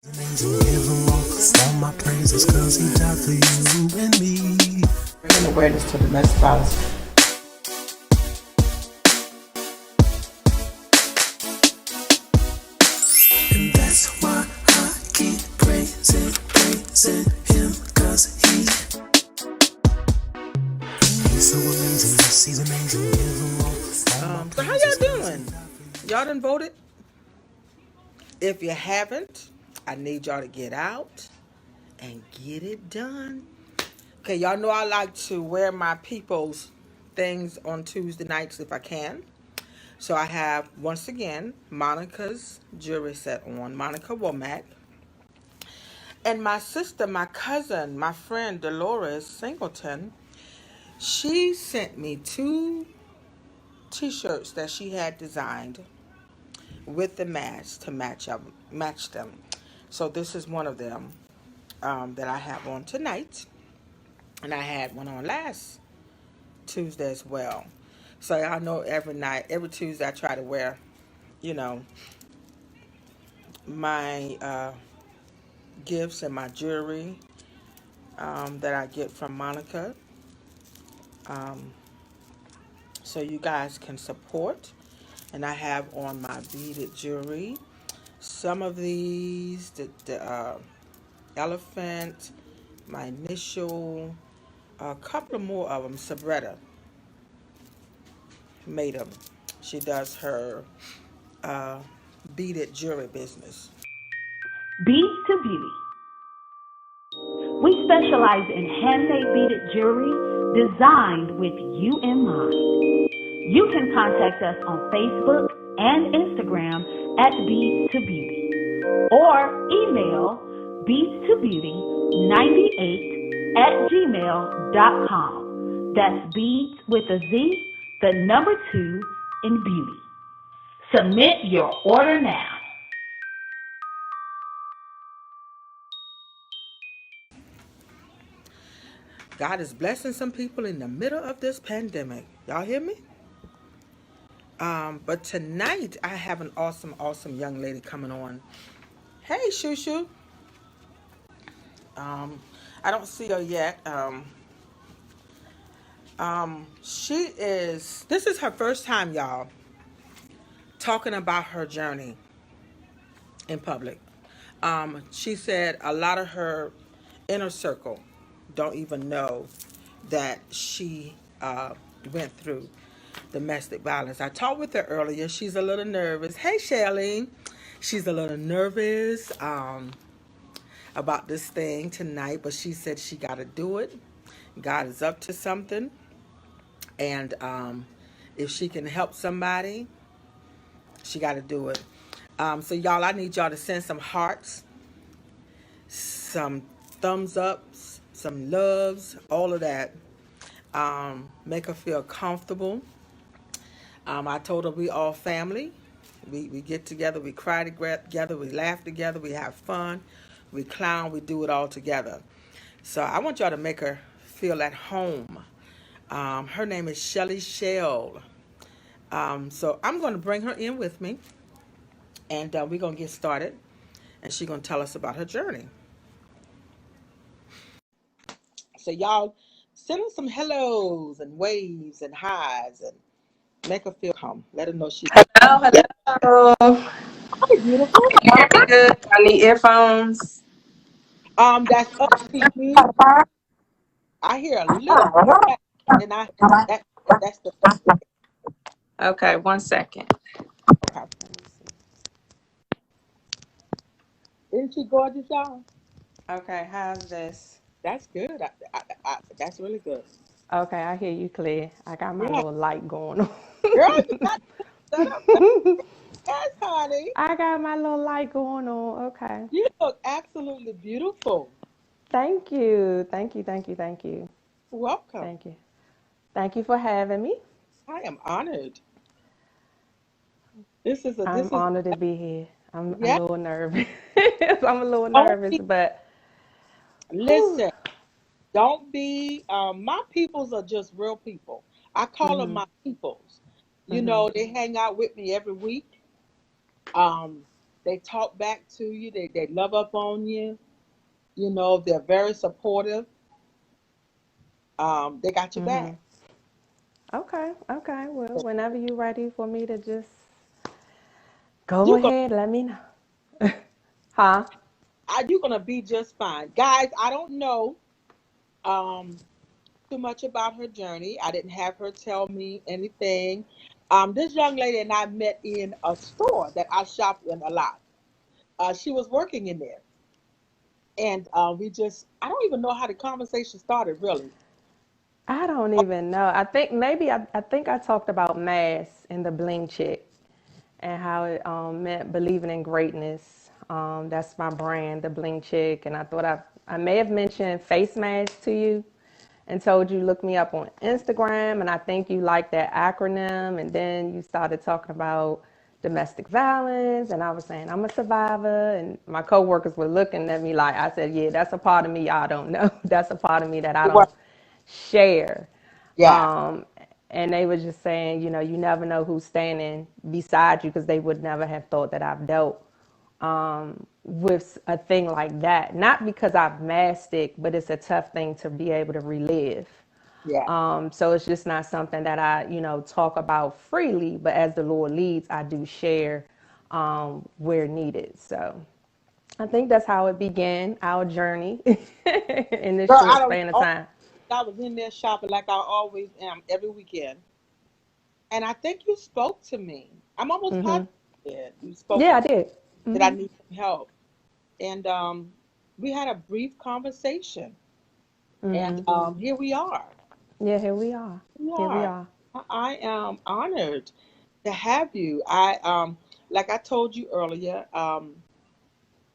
Amazing, give him all my praises, cause he died for you and me. Bringing awareness to domestic violence. And that's why I keep praising him, cause he's so amazing, yes, he's amazing, give him all my So how praises. y'all doing? Y'all done voted? If you haven't, I need y'all to get out and get it done. Okay, y'all know I like to wear my people's things on Tuesday nights if I can. So I have, once again, Monica's jewelry set on, Monica Womack. And my sister, my cousin, my friend Dolores Singleton, she sent me two t-shirts that she had designed with the match to match them. So this is one of them that I have on tonight, and I had one on last Tuesday as well. So y'all know every night, every Tuesday, I try to wear, you know, my gifts and my jewelry that I get from Monica, um, so you guys can support. And I have on my beaded jewelry. Some of these, the elephant, my initial, a couple of more of them. Sabretta made them. She does her uh, beaded jewelry business. Beads to Beauty. We specialize in handmade beaded jewelry designed with you in mind. You can contact us on Facebook and Instagram at Beads to Beauty or email beadstobeauty98 at gmail.com. That's beads with a Z, the number 2 in beauty. Submit your order now. God is blessing some people in the middle of this pandemic. Y'all hear me? But tonight I have an awesome, awesome young lady coming on. Hey, Shushu. Um, I don't see her yet. This is her first time, y'all, talking about her journey in public. She said a lot of her inner circle don't even know that she went through domestic violence. I talked with her earlier. She's a little nervous. Hey, Shelly. She's a little nervous about this thing tonight, but she said she got to do it. God is up to something. And if she can help somebody, she got to do it. So, y'all, I need y'all to send some hearts, some thumbs ups, some loves, all of that. Make her feel comfortable. I told her we all family. We get together, we cry together, we laugh together, we have fun, we clown, we do it all together. So I want y'all to make her feel at home. Her name is Shelly Chele. So I'm going to bring her in with me, and we're going to get started, and she's going to tell us about her journey. So y'all send her some hellos and waves and highs and make her feel calm. Let her know she's Hello, hello. beautiful. Can you hear me good? I need earphones. That's up to you. I hear a little bit, and that that's the Okay, 1 second. okay. Isn't she gorgeous, y'all? Okay, how's this? That's good. That's really good. Okay, I hear you clear. I got my Yeah, little light going on. girl, you got set up. Yes, honey. I got my little light going on. Okay. You look absolutely beautiful. Thank you. Thank you. Thank you. Thank you. Welcome. Thank you. Thank you for having me. I am honored. I'm This is honored to be here. I'm yeah. a little nervous. I'm a little Don't nervous, be but whew. listen. Don't be. My peoples are just real people. I call them Mhm. my peoples. You Mhm. know, they hang out with me every week. Um, They talk back to you. They love up on you. You know, they're very supportive. They got your back. Okay, okay. Well, whenever you're ready for me to just go You go. ahead, let me know. Huh? You're gonna be just fine, guys. I don't know um too much about her journey. I didn't have her tell me anything. This young lady and I met in a store that I shop in a lot. She was working in there, and I don't even know how the conversation started really. I don't even know. I think maybe I think I talked about mass in the bling chick and how it meant believing in greatness. That's my brand, the bling chick. And I thought I may have mentioned face mask to you and told you look me up on Instagram. And I think you liked that acronym. And then you started talking about domestic violence. And I was saying I'm a survivor. And my coworkers were looking at me like I said, yeah, that's a part of me y'all don't know. That's a part of me that I It was, don't share. yeah, Um, and they were just saying, you know, you never know who's standing beside you because they would never have thought that I've dealt with a thing like that. Not because I've masked it, but it's a tough thing to be able to relive. yeah. So it's just not something that I, talk about freely, but as the Lord leads, I do share where needed. So I think that's how it began, our journey in this Girl, short I don't span of know. time. I was in there shopping like I always am every weekend, and I think you spoke to me. I'm almost positive you spoke Yeah, to I me did. that I need some help, and we had a brief conversation, and here we are. Yeah, here we are. We Here we are. are. I am honored to have you. Like I told you earlier,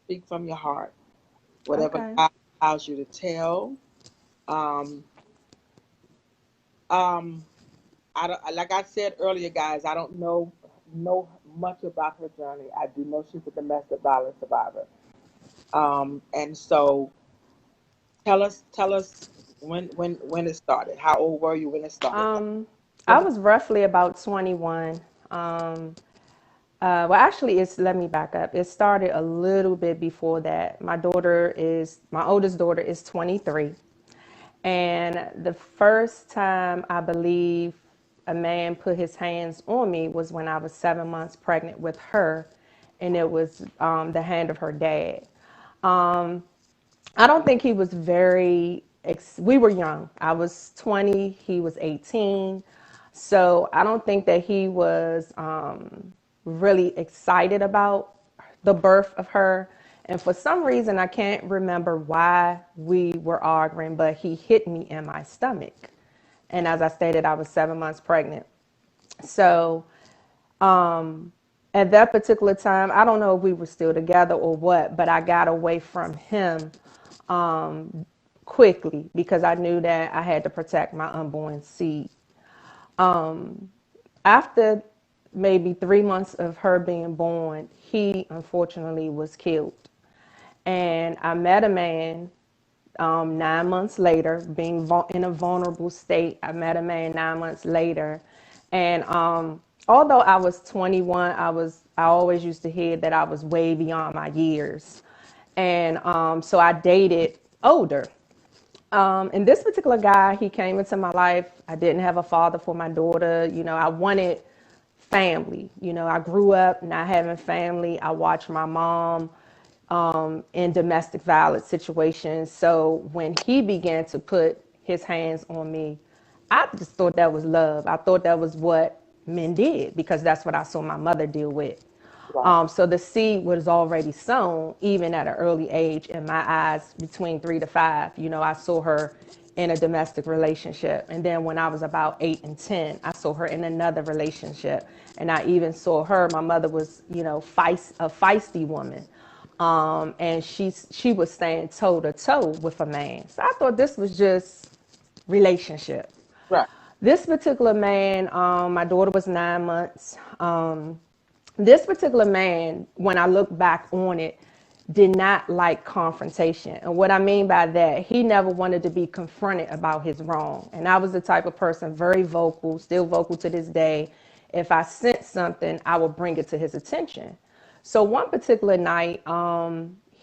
speak from your heart. Whatever Okay. God allows you to tell. Um, um, I don't, like I said earlier, guys. I don't know much about her journey. I do know she's a domestic violence survivor. And so tell us when it started. How old were you when it started? Um, Give I us. was roughly about 21. Well, actually, let me back up. It started a little bit before that. My oldest daughter is 23. And the first time I believe a man put his hands on me was when I was 7 months pregnant with her. And it was the hand of her dad. I don't think he was we were young. I was 20, he was 18. So I don't think that he was really excited about the birth of her. And for some reason, I can't remember why we were arguing, but he hit me in my stomach. And as I stated, I was 7 months pregnant. So at that particular time, I don't know if we were still together or what, but I got away from him quickly because I knew that I had to protect my unborn seed. After maybe 3 months of her being born, he unfortunately was killed. And I met a man 9 months later, being in a vulnerable state. I met a man 9 months later, and although I was 21, I always used to hear that I was way beyond my years, and so I dated older. And this particular guy, he came into my life. I didn't have a father for my daughter. I wanted family. I grew up not having family. I watched my mom in domestic violence situations. So when he began to put his hands on me, I just thought that was love. I thought that was what men did because that's what I saw my mother deal with. Right. So the seed was already sown, even at an early age, in my eyes, between 3 to 5. I saw her in a domestic relationship. And then when I was about 8 and 10, I saw her in another relationship. And I even saw her, my mother was, a feisty woman. And she was staying toe to toe with a man. So I thought this was just relationship. Right. This particular man, my daughter was 9 months. This particular man, when I look back on it, did not like confrontation. And what I mean by that, he never wanted to be confronted about his wrong. And I was the type of person, very vocal, still vocal to this day. If I sensed something, I would bring it to his attention. So one particular night,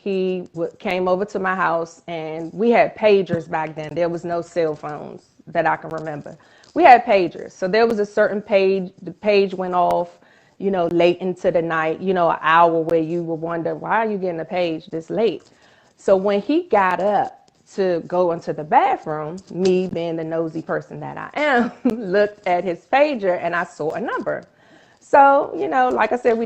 came over to my house, and we had pagers back then. There was no cell phones that I can remember. We had pagers. So there was a certain page, the page went off, late into the night, an hour where you would wonder, why are you getting a page this late? So when he got up to go into the bathroom, me being the nosy person that I am, looked at his pager and I saw a number. So, like I said,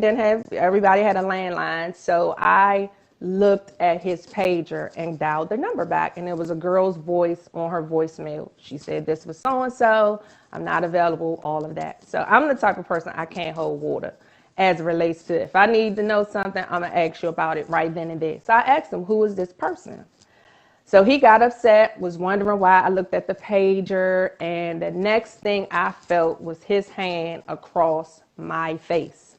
everybody had a landline. So I looked at his pager and dialed the number back. And it was a girl's voice on her voicemail. She said, this was so and so. I'm not available, all of that. So I'm the type of person, I can't hold water as it relates to, if I need to know something, I'm going to ask you about it right then and there. So I asked him, who is this person? So he got upset, was wondering why I looked at the pager, and the next thing I felt was his hand across my face.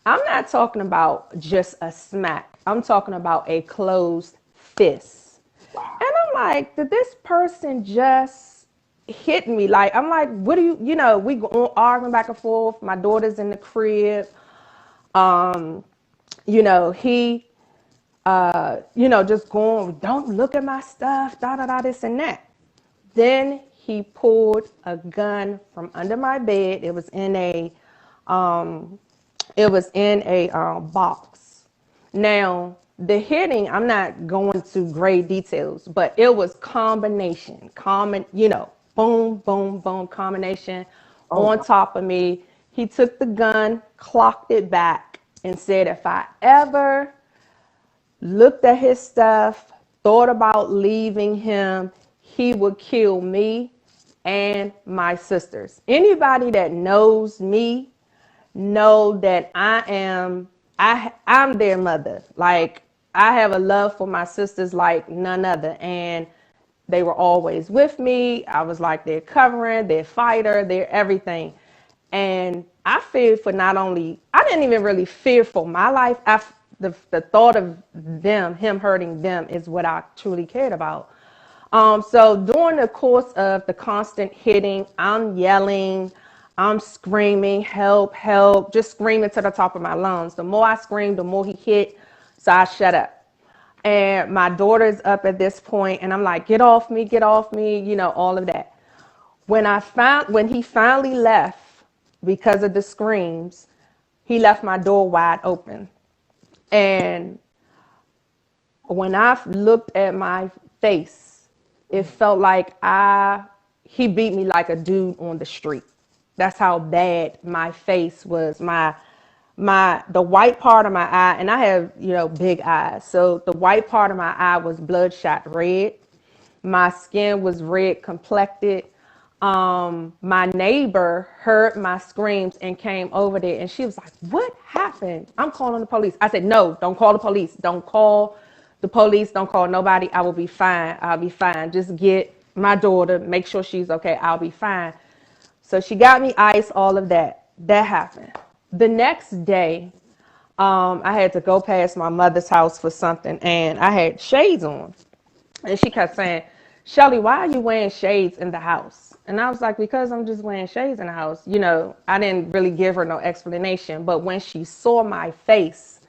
I'm not talking about just a smack. I'm talking about a closed fist. And I'm like, did this person just hit me? Like, I'm like, what do we go arguing back and forth. My daughter's in the crib. He just going, don't look at my stuff, da da da, this and that. Then he pulled a gun from under my bed. It was in a box. Now the hitting, I'm not going to great details, but it was boom, boom, boom, combination on top of me. He took the gun, clocked it back, and said, if I ever looked at his stuff, thought about leaving him, he would kill me and my sisters. Anybody that knows me know that I'm their mother. Like, I have a love for my sisters like none other, and they were always with me. I was like their covering, their fighter, their everything. And I feared for I didn't even really fear for my life. The thought of him hurting them is what I truly cared about. So during the course of the constant hitting, I'm yelling, I'm screaming, help, help, just screaming to the top of my lungs. The more I screamed, the more he hit. So I shut up. And my daughter's up at this point, and I'm like, get off me, all of that. When he finally left because of the screams, he left my door wide open. And when I looked at my face, it felt like he beat me like a dude on the street. That's how bad my face was. The white part of my eye, and I have, big eyes. So the white part of my eye was bloodshot red. My skin was red complected. My neighbor heard my screams and came over there, and she was like, what happened? I'm calling the police. I said, no, don't call the police. Don't call the police. Don't call nobody. I will be fine. I'll be fine. Just get my daughter, make sure she's okay. I'll be fine. So she got me ice, all of that. That happened. The next day, I had to go past my mother's house for something, and I had shades on. And she kept saying, Shelly, why are you wearing shades in the house? And I was like, because I'm just wearing shades in the house. I didn't really give her no explanation. But when she saw my face,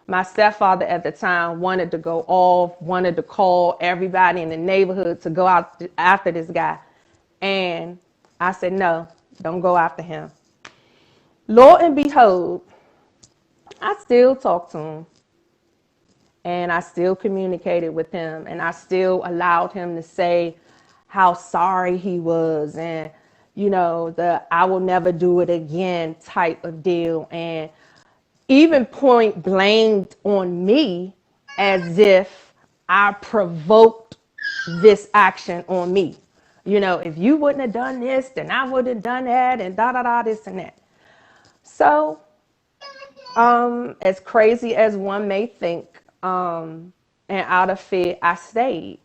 my stepfather at the time wanted to go off, wanted to call everybody in the neighborhood to go out after this guy. And I said, no, don't go after him. Lo and behold, I still talk to him. And I still communicated with him, and I still allowed him to say how sorry he was, and the I will never do it again type of deal, and even point blamed on me as if I provoked this action on me. If you wouldn't have done this, then I would have done that, and da da da, this and that. So as crazy as one may think, and out of fear, I stayed.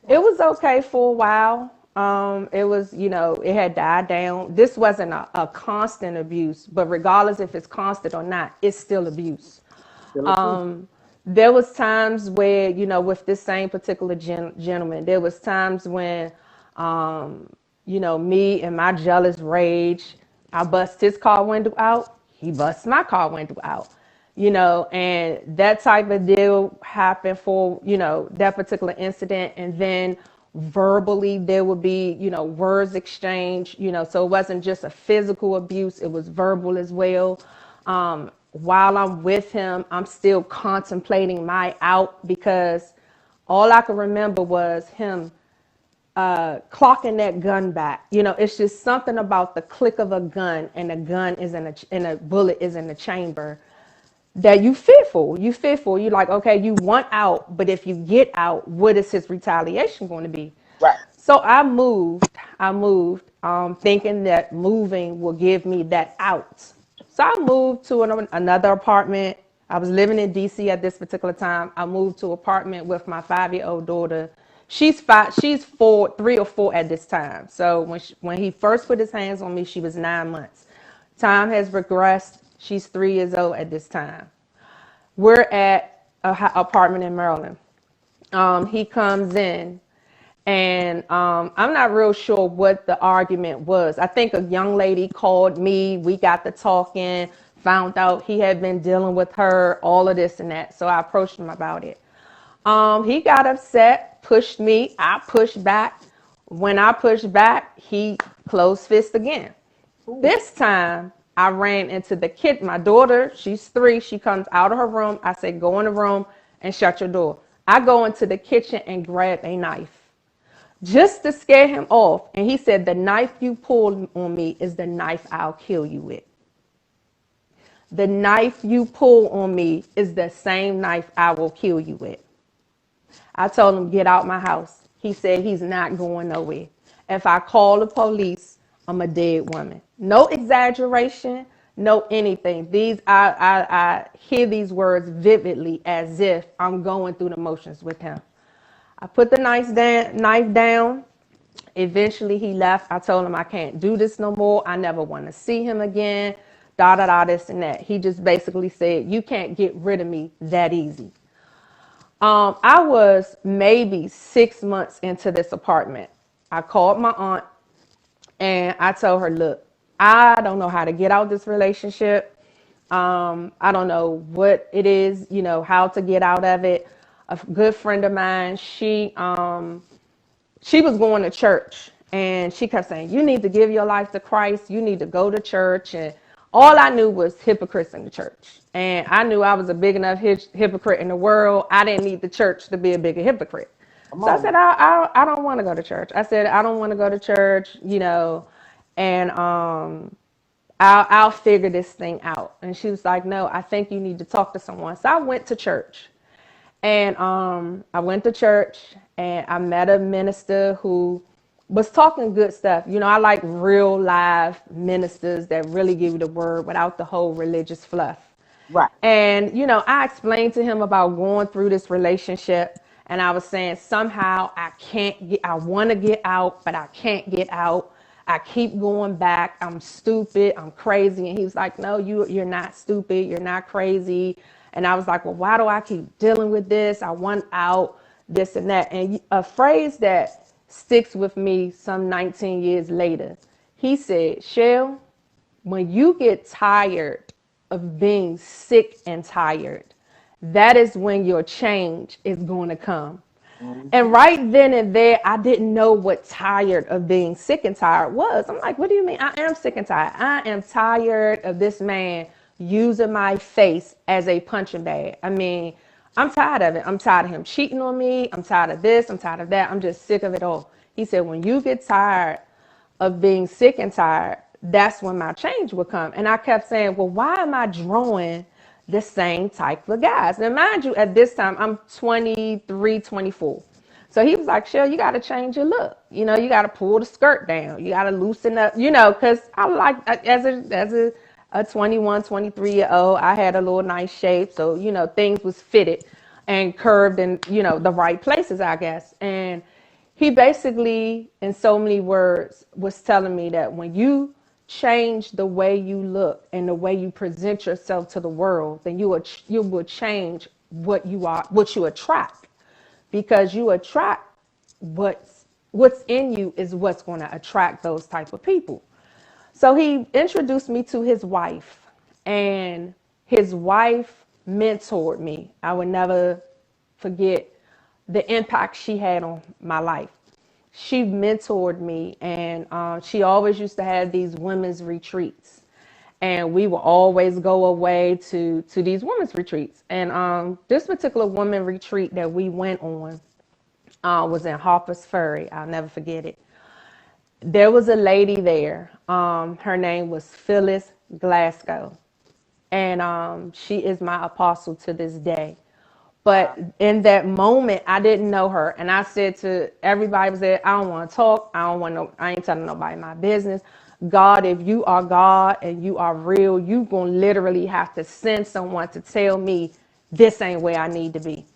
It was okay for a while. It was, it had died down. This wasn't a constant abuse, but regardless if it's constant or not, it's still abuse. There was times where, with this same particular gentleman, there was times when, me and my jealous rage, I bust his car window out. He busts my car window out. And that type of deal happened for, that particular incident. And then verbally, there would be, words exchange, so it wasn't just a physical abuse, it was verbal as well. While I'm with him, I'm still contemplating my out because all I could remember was him clocking that gun back. It's just something about the click of a gun and a gun is and a bullet is in the chamber that you fearful. You're like, okay, you want out, but if you get out, what is his retaliation going to be? Right. So I moved, thinking that moving will give me that out. So I moved to another apartment. I was living in DC at this particular time. I moved to an apartment with my 5-year-old daughter. She's 5, she's 4, 3 or 4 at this time. So when he first put his hands on me, she was 9 months. Time has regressed. She's 3 years old at this time. We're at an apartment in Maryland. He comes in, and I'm not real sure what the argument was. I think a young lady called me. We got to talking, found out he had been dealing with her, all of this and that. So I approached him about it. He got upset, pushed me. I pushed back. When I pushed back, he closed fist again. This time, I ran into the kid. My daughter, she's 3. She comes out of her room. I say, go in the room and shut your door. I go into the kitchen and grab a knife just to scare him off. And he said, the knife you pulled on me is the knife I'll kill you with. The knife you pull on me is the same knife I will kill you with. I told him, get out my house. He said he's not going nowhere. If I call the police, I'm a dead woman. No exaggeration, no anything. I hear these words vividly as if I'm going through the motions with him. I put the knife down. Eventually he left. I told him I can't do this no more. I never want to see him again. This and that. He just basically said, you can't get rid of me that easy. I was maybe 6 months into this apartment. I called my aunt and I told her, look, I don't know how to get out this relationship. I don't know what it is, how to get out of it. A good friend of mine, she was going to church and she kept saying, you need to give your life to Christ. You need to go to church. And all I knew was hypocrites in the church. And I knew I was a big enough hypocrite in the world. I didn't need the church to be a bigger hypocrite. So I said, I don't want to go to church. I said, I don't want to go to church, and I'll figure this thing out. And she was like, no, I think you need to talk to someone. So I went to church. And I went to church and I met a minister who was talking good stuff. I like real live ministers that really give you the word without the whole religious fluff. Right. And, I explained to him about going through this relationship. And I was saying, somehow I want to get out, but I can't get out. I keep going back. I'm stupid. I'm crazy. And he was like, no, you're not stupid. You're not crazy. And I was like, well, why do I keep dealing with this? I want out, this and that. And a phrase that sticks with me some 19 years later, he said, Shell, when you get tired of being sick and tired, that is when your change is going to come. And right then and there, I didn't know what tired of being sick and tired was. I'm like, what do you mean? I am sick and tired. I am tired of this man using my face as a punching bag. I mean, I'm tired of it. I'm tired of him cheating on me. I'm tired of this. I'm tired of that. I'm just sick of it all. He said, when you get tired of being sick and tired, that's when my change will come. And I kept saying, well, why am I drawing the same type of guys? Now, mind you, at this time, I'm 23, 24. So he was like, Shell, you got to change your look. You got to pull the skirt down. You got to loosen up, because I like, as a 21, 23-year-old, I had a little nice shape. So, things was fitted and curved in, the right places, I guess. And he basically, in so many words, was telling me that when you change the way you look and the way you present yourself to the world, then you will change what you are, what you attract, because you attract what's in you is what's going to attract those type of people. So he introduced me to his wife, and his wife mentored me. I would never forget the impact she had on my life. She mentored me, and she always used to have these women's retreats, and we would always go away to these women's retreats. And this particular women retreat that we went on was in Harper's Ferry. I'll never forget it. There was a lady there. Her name was Phyllis Glasgow, and she is my apostle to this day. But in that moment, I didn't know her, and I said to everybody was there, I don't want to talk. I don't want no. I ain't telling nobody my business. God, if you are God and you are real, you gonna literally have to send someone to tell me this ain't where I need to be.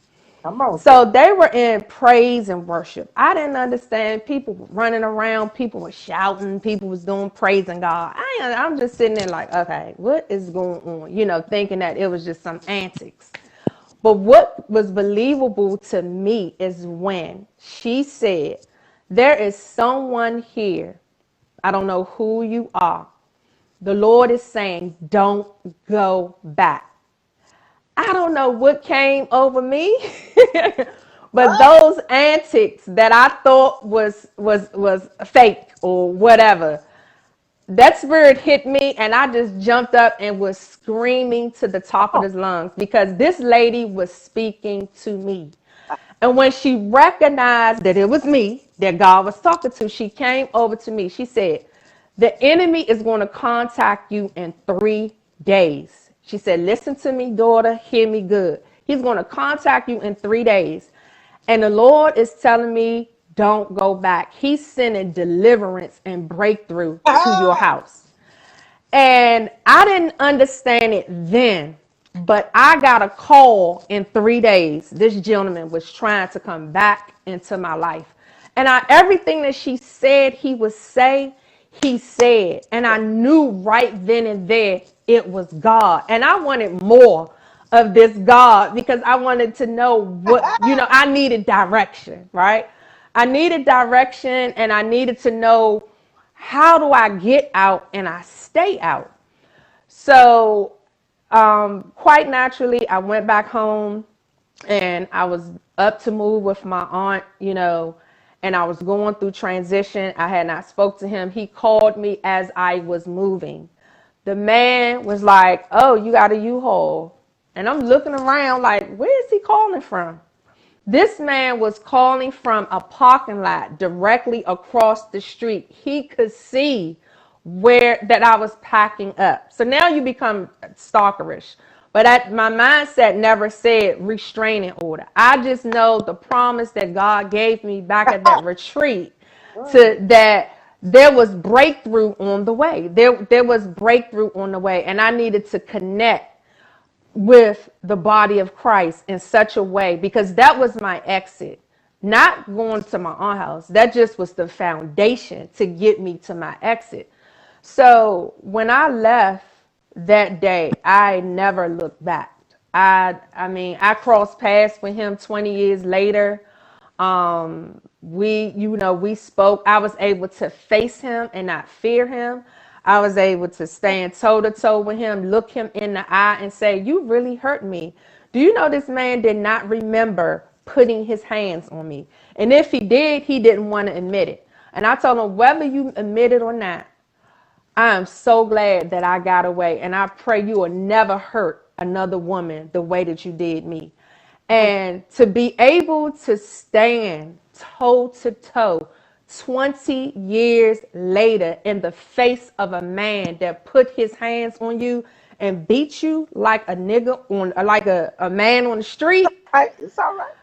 Come on, So they were in praise and worship. I didn't understand. People were running around. People were shouting. People was doing praising God. I'm just sitting there like, okay, what is going on? You know, thinking that it was just some antics. But what was believable to me is when she said, there is someone here. I don't know who you are. The Lord is saying, don't go back. I don't know what came over me, but those antics that I thought was fake or whatever, that spirit hit me, and I just jumped up and was screaming to the top of his lungs because this lady was speaking to me. And when she recognized that it was me that God was talking to, she came over to me. She said, the enemy is going to contact you in 3 days. She said, listen to me, daughter, hear me good. He's going to contact you in 3 days. And the Lord is telling me, don't go back. He's sending deliverance and breakthrough to your house. And I didn't understand it then, but I got a call in 3 days. This gentleman was trying to come back into my life. And everything that she said he would say, he said. And I knew right then and there it was God. And I wanted more of this God because I wanted to know what, I needed direction, right? I needed direction, and I needed to know, how do I get out and I stay out? So quite naturally, I went back home, and I was up to move with my aunt, and I was going through transition. I had not spoke to him. He called me as I was moving. The man was like, oh, you got a U-Haul. And I'm looking around like, where is he calling from? This man was calling from a parking lot directly across the street. He could see where that I was packing up. So now you become stalkerish. But my mindset never said restraining order. I just know the promise that God gave me back at that retreat, to that there was breakthrough on the way. There was breakthrough on the way, and I needed to connect with the body of Christ in such a way, because that was my exit. Not going to my aunt's house. That just was the foundation to get me to my exit. So when I left that day, I never looked back. I crossed paths with him 20 years later. We spoke. I was able to face him and not fear him. I was able to stand toe to toe with him, look him in the eye and say, you really hurt me. Do you know this man did not remember putting his hands on me? And if he did, he didn't want to admit it. And I told him, whether you admit it or not, I am so glad that I got away. And I pray you will never hurt another woman the way that you did me. And to be able to stand toe to toe 20 years later in the face of a man that put his hands on you and beat you like a nigga like a man on the street. It's all right.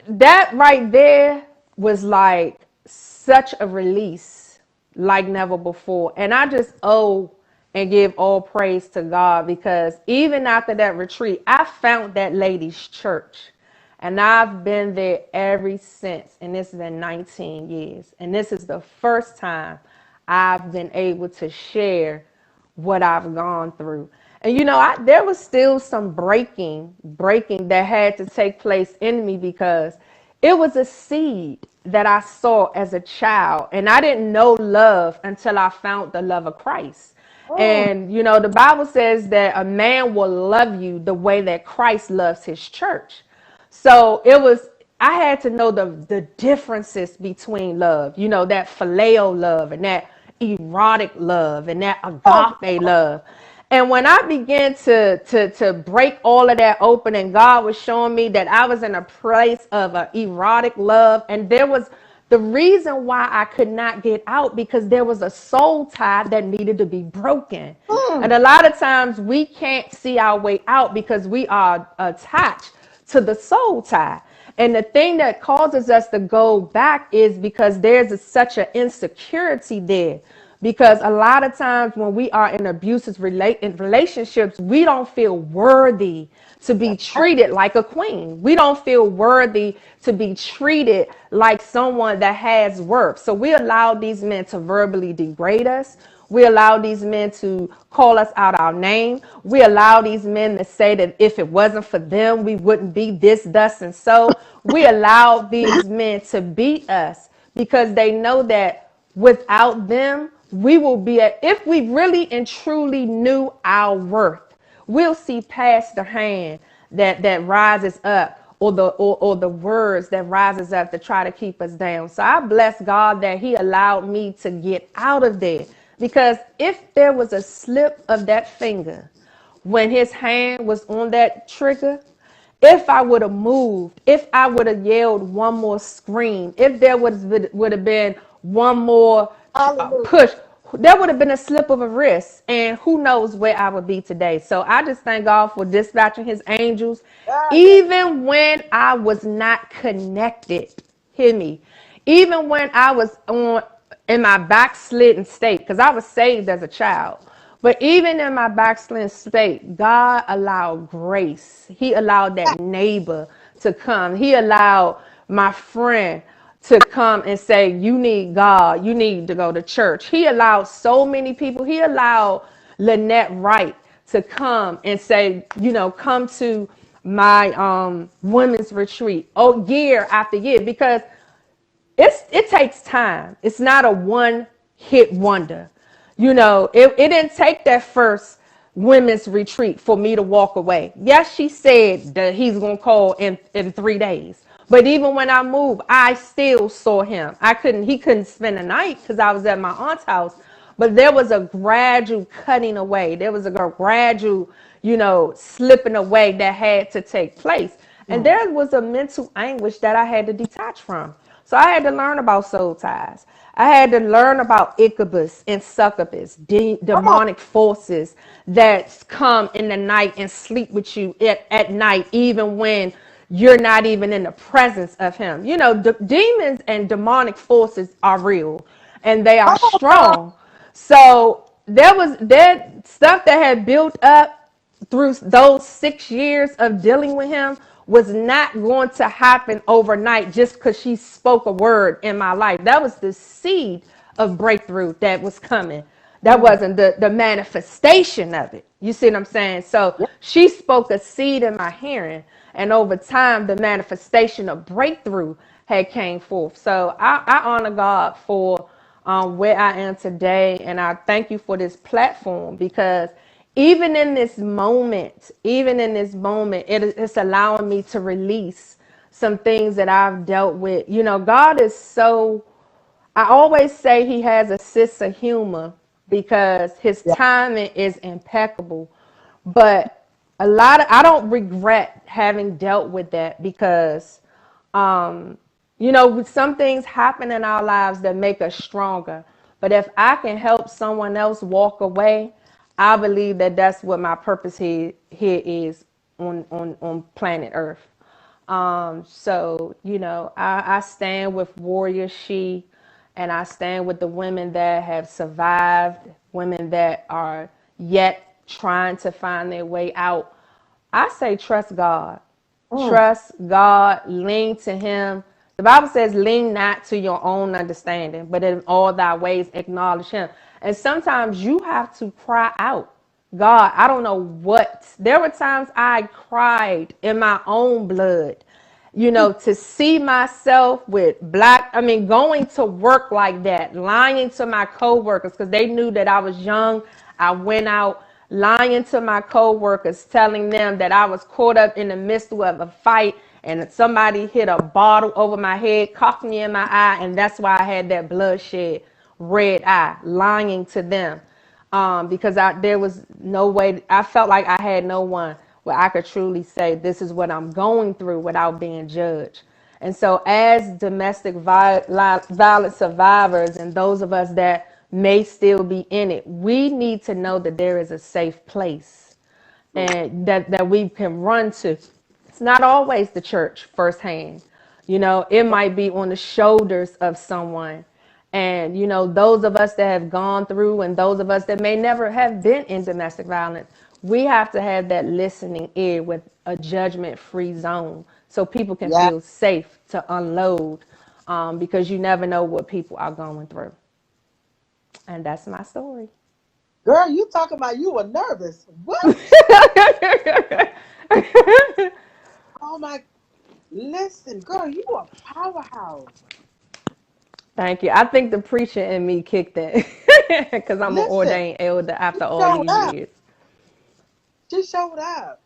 That right there was like such a release like never before. And I just owe and give all praise to God, because even after that retreat, I found that lady's church. And I've been there ever since. And it's been 19 years. And this is the first time I've been able to share what I've gone through. And there was still some breaking that had to take place in me, because it was a seed that I saw as a child. And I didn't know love until I found the love of Christ. Mm. And, the Bible says that a man will love you the way that Christ loves his church. So I had to know the differences between love, that phileo love and that erotic love and that Oh, agape love. And when I began to break all of that open, and God was showing me that I was in a place of an erotic love, and there was the reason why I could not get out, because there was a soul tie that needed to be broken. And mm. a lot of times we can't see our way out because we are attached to the soul tie. And the thing that causes us to go back is because such an insecurity there. Because a lot of times when we are in abusive relationships, we don't feel worthy to be That's right. treated like a queen. We don't feel worthy to be treated like someone that has worth. So we allow these men to verbally degrade us. We allow these men to call us out our name. We allow these men to say that if it wasn't for them, we wouldn't be this, thus, and so. We allow these men to beat us because they know that without them, we will be if we really and truly knew our worth, we'll see past the hand that rises up, or the words that rises up to try to keep us down. So I bless God that he allowed me to get out of there, because if there was a slip of that finger when his hand was on that trigger, if I would have moved, if I would have yelled one more scream, if there would have been one more Hallelujah. push, there would have been a slip of a wrist, and who knows where I would be today. So I just thank God for dispatching his angels, Ah, yeah. even when I was not connected. Hear me. Even when I was in my backslidden state, because I was saved as a child. But even in my backslidden state, God allowed grace. He allowed that neighbor to come. He allowed my friend to come and say, you need God. You need to go to church. He allowed so many people. He allowed Lynette Wright to come and say, come to my women's retreat, year after year, because it takes time. It's not a one hit wonder. It didn't take that first women's retreat for me to walk away. Yes, she said that he's gonna call in 3 days. But even when I moved, I still saw him. He couldn't spend the night because I was at my aunt's house. But there was a gradual cutting away. There was a gradual, slipping away that had to take place. And Mm. there was a mental anguish that I had to detach from. So I had to learn about soul ties. I had to learn about incubus and succubus, Come on. demonic forces that come in the night and sleep with you at night, even when you're not even in the presence of him. Demons and demonic forces are real, and they are Come on, sir. strong. So there was that stuff that had built up through those 6 years of dealing with him was not going to happen overnight just because she spoke a word in my life. That was the seed of breakthrough that was coming. That Mm. wasn't the manifestation of it. You see what I'm saying? So Yeah. she spoke a seed in my hearing, and over time, the manifestation of breakthrough had came forth. So I honor God for where I am today, and I thank you for this platform, because even in this moment, it's allowing me to release some things that I've dealt with. God is so, I always say he has a sense of humor because his Yeah. timing is impeccable. But I don't regret having dealt with that, because some things happen in our lives that make us stronger. But if I can help someone else walk away, I believe that that's what my purpose here is on planet Earth. So, I stand with Warrior She, and I stand with the women that have survived, women that are yet trying to find their way out. I say trust God. Mm. Trust God, lean to him. The Bible says, lean not to your own understanding, but in all thy ways acknowledge him. And sometimes you have to cry out. God, I don't know what. There were times I cried in my own blood, to see myself with going to work like that, lying to my coworkers because they knew that I was young. I went out lying to my coworkers, telling them that I was caught up in the midst of a fight and somebody hit a bottle over my head, cocked me in my eye, and that's why I had that bloodshed red eye, lying to them. Because there was no way, I felt like I had no one where I could truly say, this is what I'm going through without being judged. And so, as domestic violence survivors and those of us that may still be in it, we need to know that there is a safe place and that we can run to. It's not always the church firsthand. It might be on the shoulders of someone. And, those of us that have gone through and those of us that may never have been in domestic violence, we have to have that listening ear with a judgment free zone so people can Yeah. feel safe to unload, because you never know what people are going through. And that's my story. Girl, you talking about you were nervous. What? Oh my, listen, girl, you a powerhouse. Thank you. I think the preacher in me kicked in because I'm an Listen, ordained elder she after all showed these up. years. She showed up.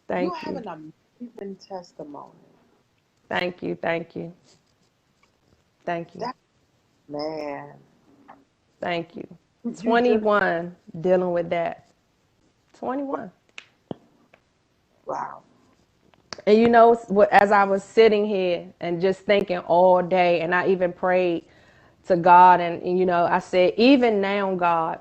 You Thank have you. an amazing testimony. Thank you. Thank you. Thank you. That man, Thank you. you just 21 dealing with that. 21. wow. And as I was sitting here and just thinking all day, and I even prayed to God, and I said, even now, God,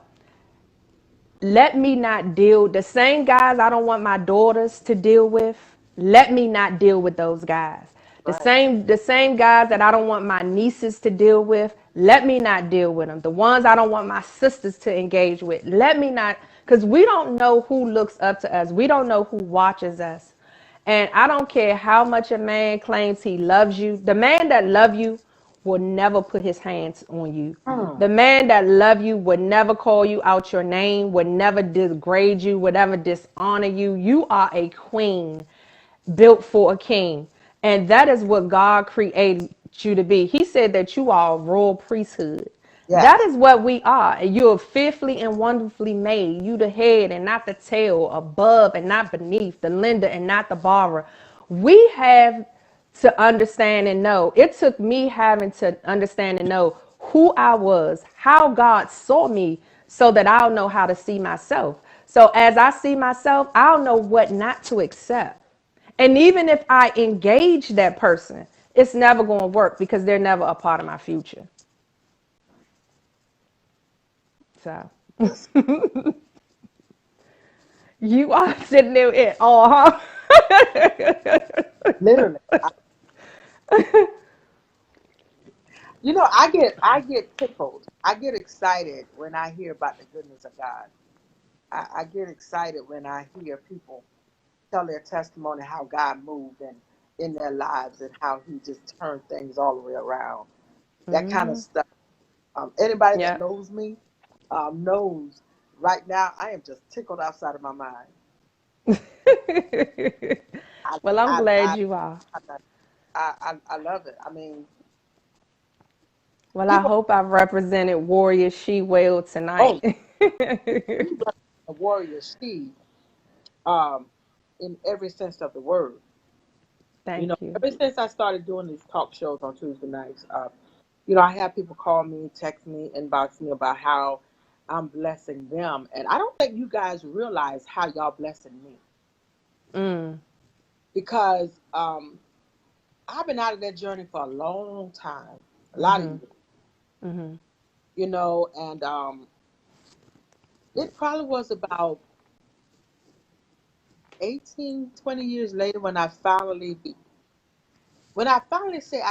let me not deal the same guys I don't want my daughters to deal with. Let me not deal with those guys. The Right. same the same guys that I don't want my nieces to deal with. Let me not deal with them. The ones I don't want my sisters to engage with. Let me not, because we don't know who looks up to us. We don't know who watches us. And I don't care how much a man claims he loves you. The man that loves you will never put his hands on you. Hmm. The man that love you would never call you out your name, would never degrade you, would never dishonor you. You are a queen built for a king. And that is what God created you to be. He said that you are a royal priesthood. That Yes. is what we are. And you are fearfully and wonderfully made. You the head and not the tail, above and not beneath, the lender and not the borrower. We have to understand and know. It took me having to understand and know who I was, how God saw me, so that I'll know how to see myself. So as I see myself, I'll know what not to accept. And even if I engage that person, it's never going to work because they're never a part of my future. So you are sitting there at all, huh? Literally. I get tickled. I get excited when I hear about the goodness of God. I get excited when I hear people tell their testimony how God moved and in their lives and how He just turned things all the way around. That kind of stuff. Anybody that Yeah. knows me knows right now I am just tickled outside of my mind. I Well, I'm I glad I you are. I love it. I mean, Well, I people. hope I've represented Warrior She well Oh, tonight. you represent a warrior, Steve. Um, in every sense of the word. Thank you. Ever since I started doing these talk shows on Tuesday nights, I have people call me, text me, inbox me about how I'm blessing them, and I don't think you guys realize how y'all blessing me Mm, because I've been out of that journey for a long time, a lot of mm-hmm, years, mm-hmm, and it probably was about 18, 20 years later when I finally say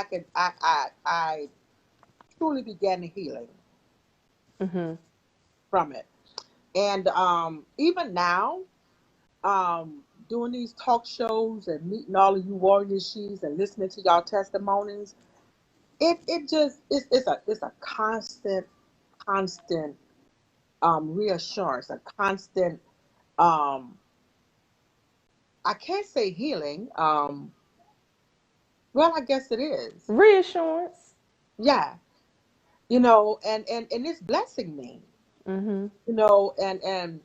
I truly began the healing mm-hmm. from it. And even now, doing these talk shows and meeting all of you warrior she's and listening to y'all testimonies, it just it's a constant reassurance, a constant um I can't say healing. Well, I guess it is. Reassurance. Yeah, and it's blessing me. And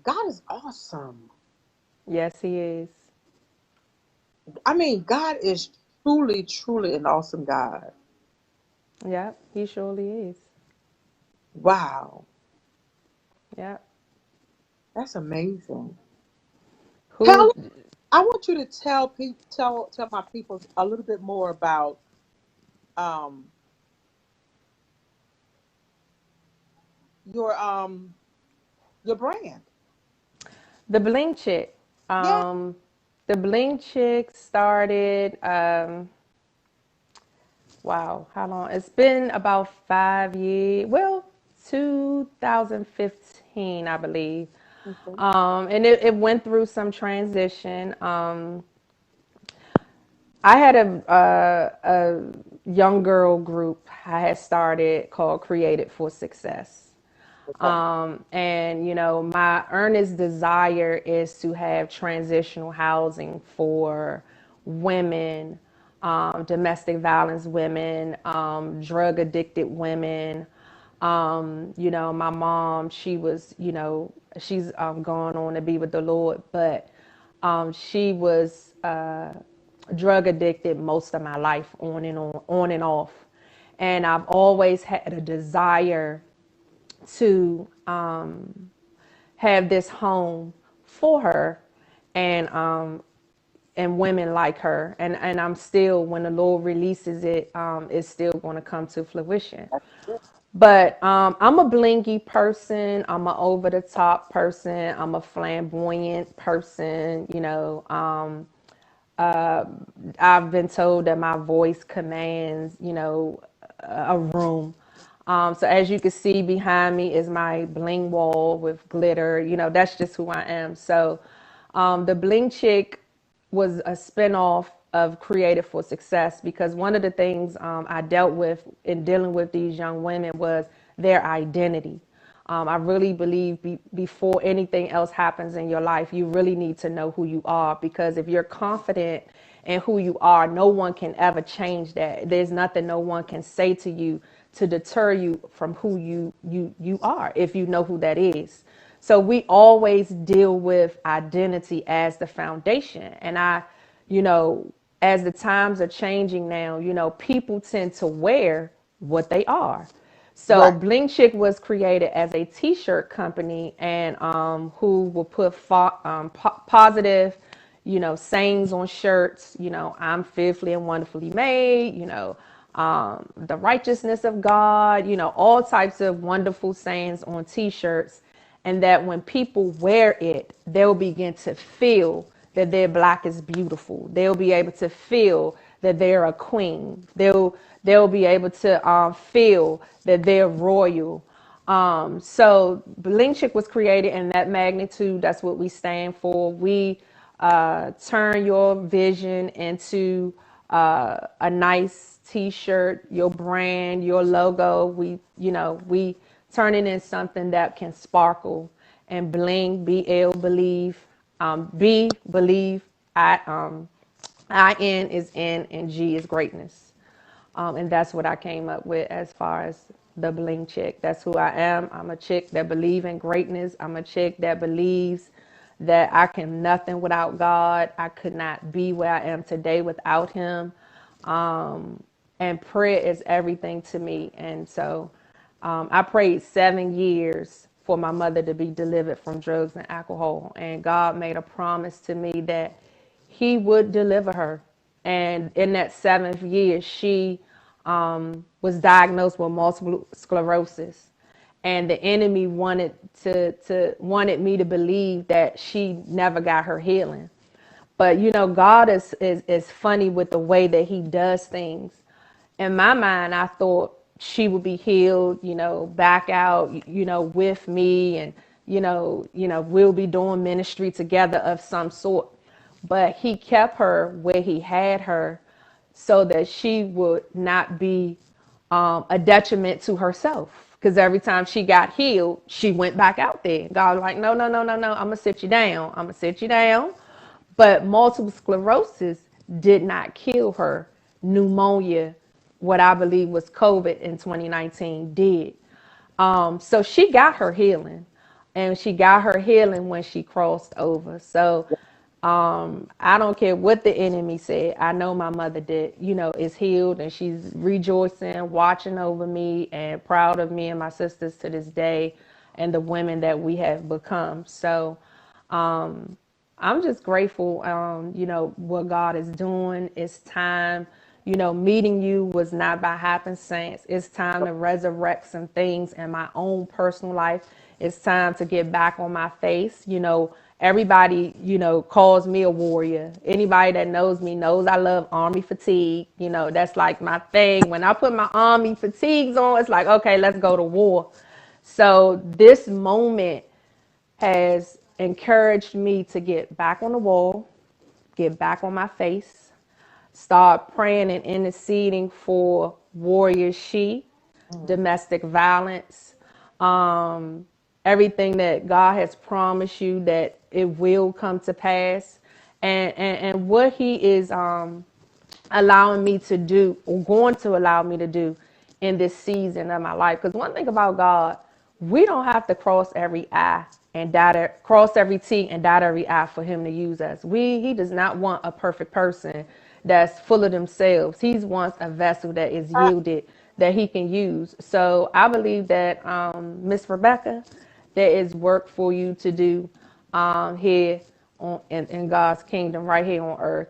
God is awesome. Yes, he is. I mean, God is truly, truly an awesome God. Yep, he surely is. Wow, Yep. that's amazing. Who? Tell I want you to tell my people a little bit more about um your um your brand. The Bling Chick. Yeah. The Bling Chick started, wow, how long? It's been about 5 years. Well, 2015, I believe. Okay. And it went through some transition. I had a young girl group I had started called Created for Success. Okay. And, my earnest desire is to have transitional housing for women, domestic violence women, drug addicted women. My mom, she's gone on to be with the Lord, but she was drug addicted most of my life, on and off. And I've always had a desire to have this home for her, and women like her, and I'm still, when the Lord releases it, it's still going to come to fruition. That's good. But I'm a blingy person. I'm a over the top person. I'm a flamboyant person. I've been told that my voice commands, a room. So as you can see behind me is my bling wall with glitter. That's just who I am. So the Bling Chick was a spinoff of Creative for Success, because one of the things I dealt with in dealing with these young women was their identity. I really believe before anything else happens in your life, you really need to know who you are, because if you're confident in who you are, no one can ever change that. There's nothing no one can say to you to deter you from who you are, if you know who that is. So we always deal with identity as the foundation. And you know, as the times are changing now, people tend to wear what they are. So Right. Bling Chick was created as a t-shirt company, and who will put positive, sayings on shirts. I'm fearfully and wonderfully made. The righteousness of God. All types of wonderful sayings on t-shirts, and that when people wear it, they'll begin to feel that their black is beautiful. They'll be able to feel that they're a queen. They'll be able to feel that they're royal. So Bling Chick was created in that magnitude. That's what we stand for. We turn your vision into a nice T-shirt, your brand, your logo. We turn it in something that can sparkle and bling. BL believe, B believe. IN is in, and G is greatness. And that's what I came up with as far as the Bling Chick. That's who I am. I'm a chick that believes in greatness. I'm a chick that believes that I can nothing without God. I could not be where I am today without Him. And prayer is everything to me. And so I prayed 7 years for my mother to be delivered from drugs and alcohol. And God made a promise to me that He would deliver her. And in that seventh year, she was diagnosed with multiple sclerosis. And the enemy wanted me to believe that she never got her healing. But God is funny with the way that He does things. In my mind, I thought she would be healed, back out, with me, and we'll be doing ministry together of some sort. But He kept her where He had her, so that she would not be a detriment to herself. Because every time she got healed, she went back out there. God was like, no, no, no, no, no. I'm gonna sit you down. I'm gonna sit you down. But multiple sclerosis did not kill her. Pneumonia, what I believe was COVID in 2019, did. So she got her healing, and she got her healing when she crossed over. So I don't care what the enemy said. I know my mother did, is healed, and she's rejoicing, watching over me, and proud of me and my sisters to this day, and the women that we have become. So I'm just grateful, what God is doing. It's time. Meeting you was not by happenstance. It's time to resurrect some things in my own personal life. It's time to get back on my face. Everybody, calls me a warrior. Anybody that knows me knows I love army fatigue. That's like my thing. When I put my army fatigues on, it's like, okay, let's go to war. So this moment has encouraged me to get back on the wall, get back on my face, start praying and interceding for WarriorShe, domestic violence, everything that God has promised you that it will come to pass, and what He is allowing me to do, or going to allow me to do in this season of my life. Because one thing about God, we don't have to cross every I and cross every T and dot every I for Him to use us. He does not want a perfect person that's full of themselves. He wants a vessel that is yielded, that He can use. So I believe that, Miss Rebecca, there is work for you to do here in God's kingdom, right here on earth.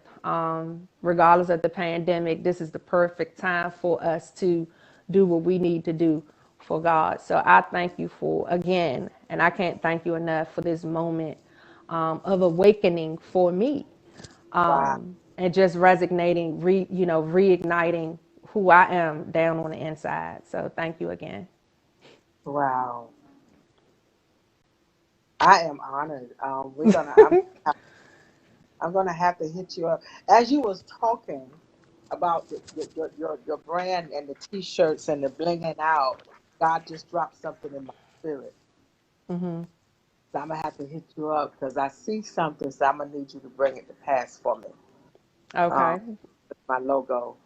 Regardless of the pandemic, this is the perfect time for us to do what we need to do for God. So I thank you for, again, and I can't thank you enough for this moment of awakening for me, Wow. and just resonating, reigniting who I am down on the inside. So thank you again. Wow. I am honored. I'm gonna have to hit you up. As you was talking about your brand and the t-shirts and the blinging out, God just dropped something in my spirit. So I'm gonna have to hit you up because I see something, so I'm gonna need you to bring it to pass for me. Um, Okay. my logo.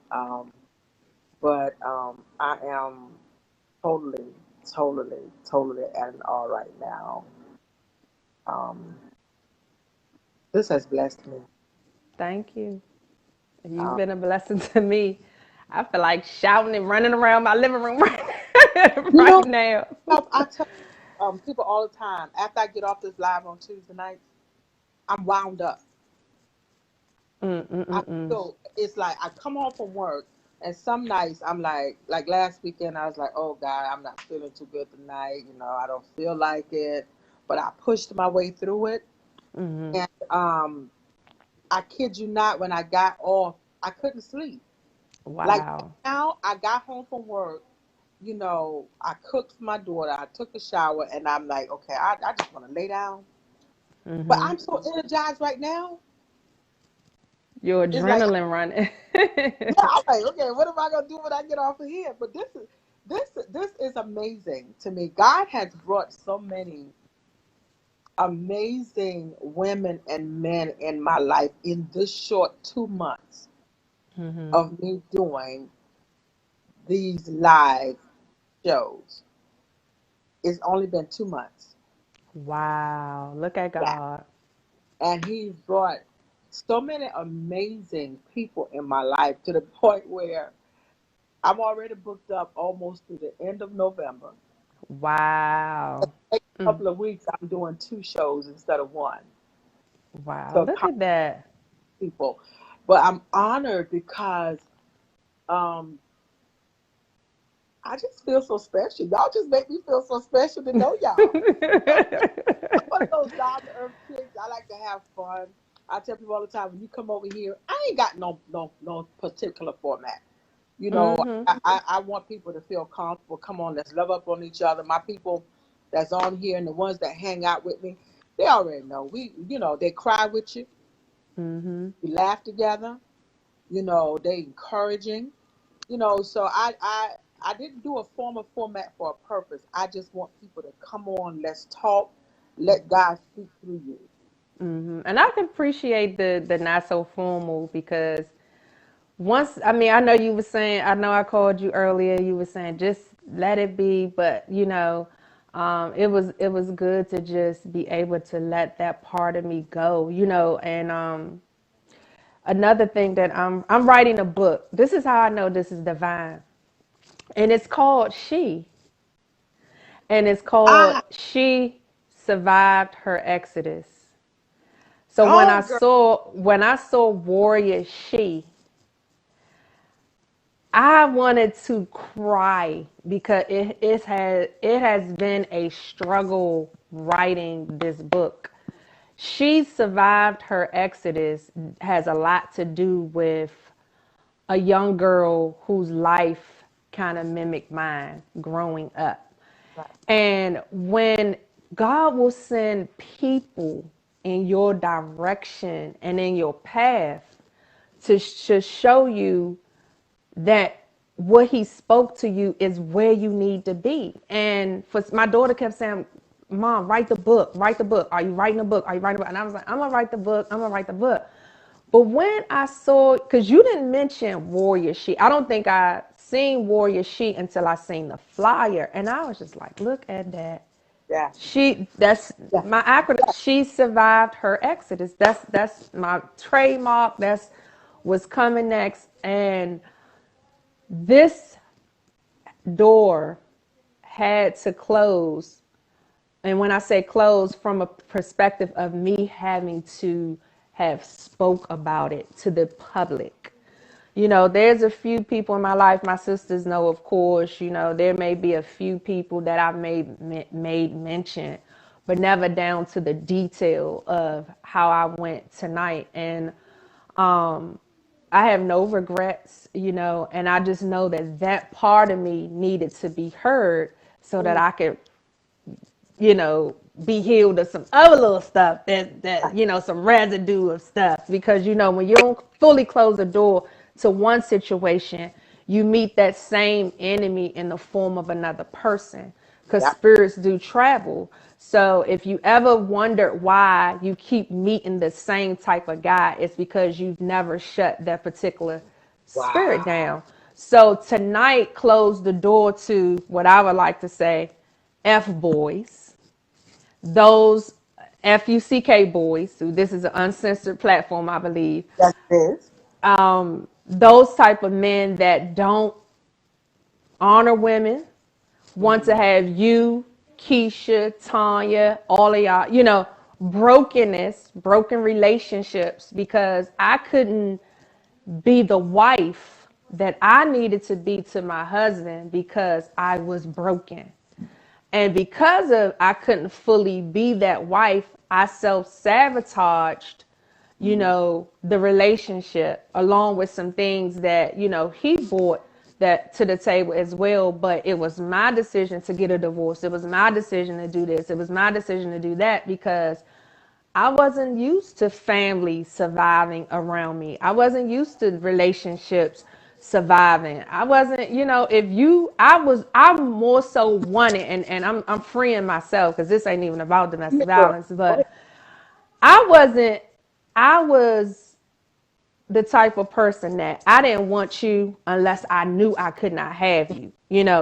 But I am totally, totally at an all right now. Um, this has blessed me. Thank you. You've Um, been a blessing to me. I feel like shouting and running around my living room you know, right now. I tell people all the time after I get off this live on Tuesday nights, I'm wound up. I feel it's like I come home from work, and some nights I'm like last weekend, I was like, oh God, I'm not feeling too good tonight. I don't feel like it, but I pushed my way through it. And I kid you not, when I got off, I couldn't sleep. Like Wow. now, I got home from work. I cooked for my daughter. I took a shower, and I'm like, okay, I just want to lay down. But I'm so energized right now. Your It's like, adrenaline running. yeah, I'm like, okay, what am I gonna do when I get off of here? But this is amazing to me. God has brought so many amazing women and men in my life in this short 2 months of me doing these live shows. It's only been 2 months. Wow. Look at Yeah. God. And he's brought so many amazing people in my life to the point where I'm already booked up almost through the end of November. Wow. Next couple of weeks, I'm doing two shows instead of one. Wow. So Look at that. people, but I'm honored because um, I just feel so special. Y'all just make me feel so special to know y'all. I'm one of those down to earth chicks. I like to have fun. I tell people all the time, when you come over here, I ain't got no particular format. You know, I want people to feel comfortable. Come on, let's love up on each other. My people that's on here and the ones that hang out with me, they already know. They cry with you. We laugh together. They encouraging. So I didn't do a formal format for a purpose. I just want people to come on, let's talk, let God speak through you. And I can appreciate the not so formal, because once, I mean, I know you were saying, I know I called you earlier, you were saying just let it be. But it was good to just be able to let that part of me go, and another thing that I'm writing a book. This is how I know this is divine. And it's called She. And it's called Ah, She Survived Her Exodus. So when I oh, girl. saw when I saw Warrior She, I wanted to cry because it has been a struggle writing this book. She survived her exodus has a lot to do with a young girl whose life kind of mimicked mine growing up. Right. And when God will send people in your direction and in your path to show you that what he spoke to you is where you need to be. And for my daughter kept saying, Mom, write the book, write the book. Are you writing a book? Are you writing a book? And I was like, I'm gonna write the book, I'm gonna write the book. But when I saw, because you didn't mention Warrior She, I don't think I seen Warrior She until I seen the flyer. And I was just like, look at that. Yeah. That's Yeah. my acronym. She survived her exodus. That's my trademark. That's what's coming next. And this door had to close. And when I say close, from a perspective of me having to have spoke about it to the public. There's a few people in my life, my sisters know, of course, there may be a few people that I've made mention, but never down to the detail of how I went tonight. And I have no regrets, and I just know that that part of me needed to be heard so that Mm, I could, be healed of some other little stuff that right. some residue of stuff. Because, when you don't fully close the door to one situation, you meet that same enemy in the form of another person, because Yeah. spirits do travel. So if you ever wondered why you keep meeting the same type of guy, it's because you've never shut that particular spirit Wow. down. So tonight closed the door to what I would like to say F boys, those FUCK boys, who this is an uncensored platform, I believe, Yes, it is. those type of men that don't honor women, want to Mm-hmm. have you, Keisha, Tanya, all of y'all, brokenness, broken relationships, because I couldn't be the wife that I needed to be to my husband because I was broken. And because of I couldn't fully be that wife, I self-sabotaged, the relationship, along with some things that, he brought that to the table as well. But it was my decision to get a divorce. It was my decision to do this. It was my decision to do that, because I wasn't used to family surviving around me. I wasn't used to relationships surviving. I wasn't, if you, I'm more so wanted, and I'm freeing myself because this ain't even about domestic Yeah, girl. violence, Go ahead. but I wasn't, I was the type of person that I didn't want you unless I knew I could not have you,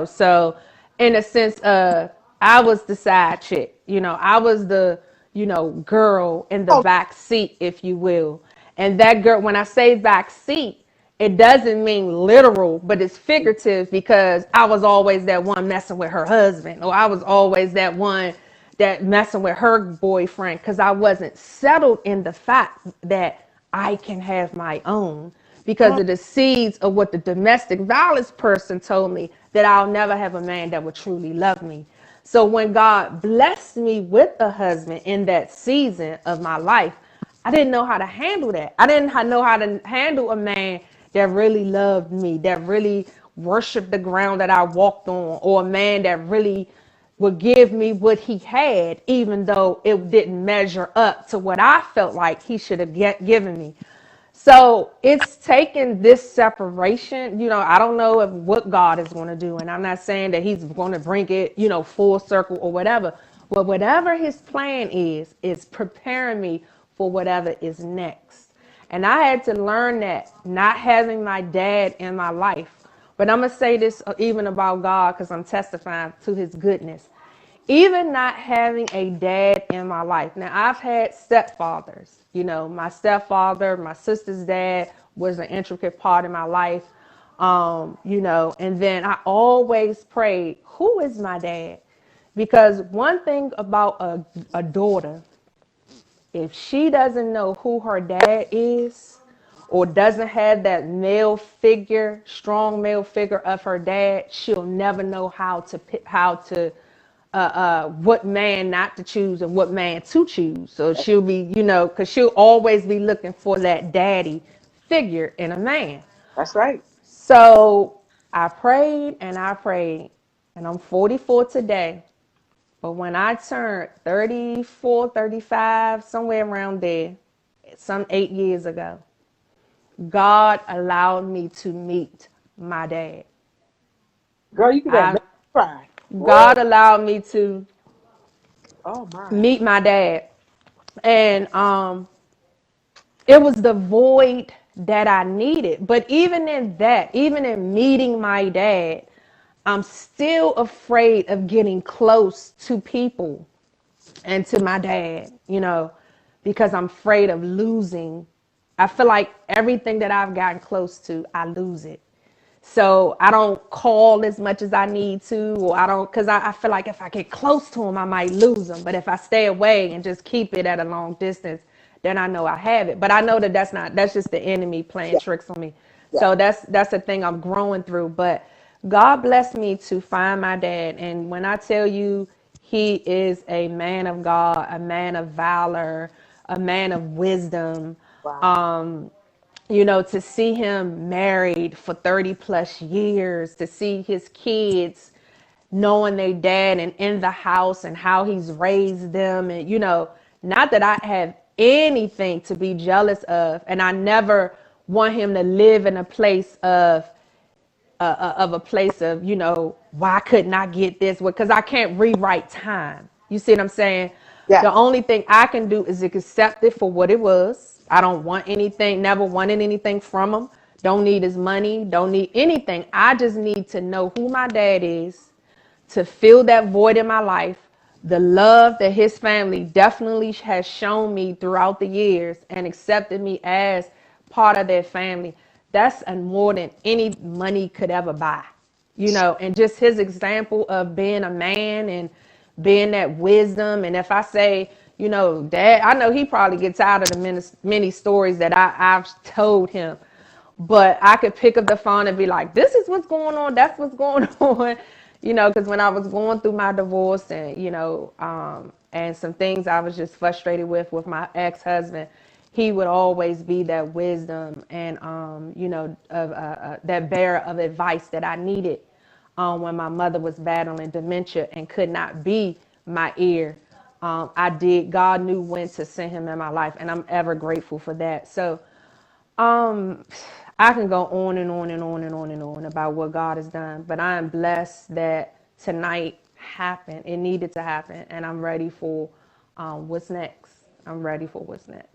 So, in a sense, I was the side chick, I was the, girl in the Oh, back seat, if you will. And that girl, when I say back seat, it doesn't mean literal, but it's figurative, because I was always that one messing with her husband, or I was always that one that messing with her boyfriend, because I wasn't settled in the fact that I can have my own, because mm, of the seeds of what the domestic violence person told me, that I'll never have a man that would truly love me. So when God blessed me with a husband in that season of my life, I didn't know how to handle that. I didn't know how to handle a man that really loved me, that really worshiped the ground that I walked on, or a man that really would give me what he had, even though it didn't measure up to what I felt like he should have given me. So it's taken this separation. I don't know what God is going to do. And I'm not saying that he's going to bring it, full circle or whatever. But whatever his plan is preparing me for whatever is next. And I had to learn that, not having my dad in my life But I'm going to say this even about God because I'm testifying to his goodness. Even not having a dad in my life. Now, I've had stepfathers. You know, my stepfather, my sister's dad was an intricate part of my life. You know, and then I always prayed, who is my dad? Because one thing about a daughter, if she doesn't know who her dad is or doesn't have that male figure, strong male figure of her dad, she'll never know what man not to choose and what man to choose. So she'll be, you know, because she'll always be looking for that daddy figure in a man. That's right. So I prayed, and I'm 44 today. But when I turned 34, 35, somewhere around there, some 8 years ago, God allowed me to meet my dad. Girl, you could have I made me cry. Woo! God allowed me to Oh my. meet my dad. And it was the void that I needed. But even in that, even in meeting my dad, I'm still afraid of getting close to people and to my dad, you know, because I'm afraid of losing. I feel like everything that I've gotten close to, I lose it. So I don't call as much as I need to, or I don't, because I feel like if I get close to him, I might lose him. But if I stay away and just keep it at a long distance, then I know I have it. But I know that that's just the enemy playing Yeah, tricks on me. yeah. So that's the thing I'm growing through. But God blessed me to find my dad. And when I tell you, he is a man of God, a man of valor, a man of wisdom. Wow. You know, to see him married for 30 plus years, to see his kids knowing their dad and in the house and how he's raised them. And, you know, not that I have anything to be jealous of. And I never want him to live in a place of a place of, you know, why couldn't I get this? Because I can't rewrite time. You see what I'm saying? The Yes. only thing I can do is accept it for what it was. I don't want anything, never wanted anything from him. Don't need his money, don't need anything. I just need to know who my dad is, to fill that void in my life, the love that his family definitely has shown me throughout the years and accepted me as part of their family. That's more than any money could ever buy, you know, and just his example of being a man and being that wisdom. And if I say, you know, dad, I know he probably gets tired of the many stories that I've told him, but I could pick up the phone and be like, this is what's going on. That's what's going on. You know, because when I was going through my divorce and, you know, and some things I was just frustrated with my ex-husband, he would always be that wisdom and, you know, that bearer of advice that I needed when my mother was battling dementia and could not be my ear. God knew when to send him in my life, and I'm ever grateful for that. So, um, I can go on and on and on and on and on about what God has done, but I am blessed that tonight happened. It needed to happen, and I'm ready for what's next. I'm ready for what's next.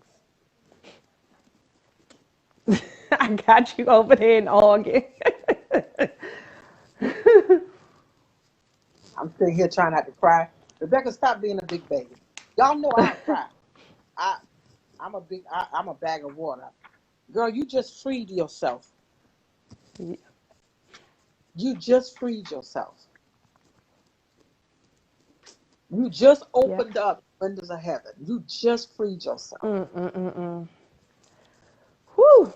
I got you over there in August. I'm sitting here trying not to cry. Rebecca, stop being a big baby. Y'all know I cry. I I'm a bag of water. Girl, you just freed yourself. You just freed yourself. You just Yeah. opened up windows of heaven. You just freed yourself. Whew.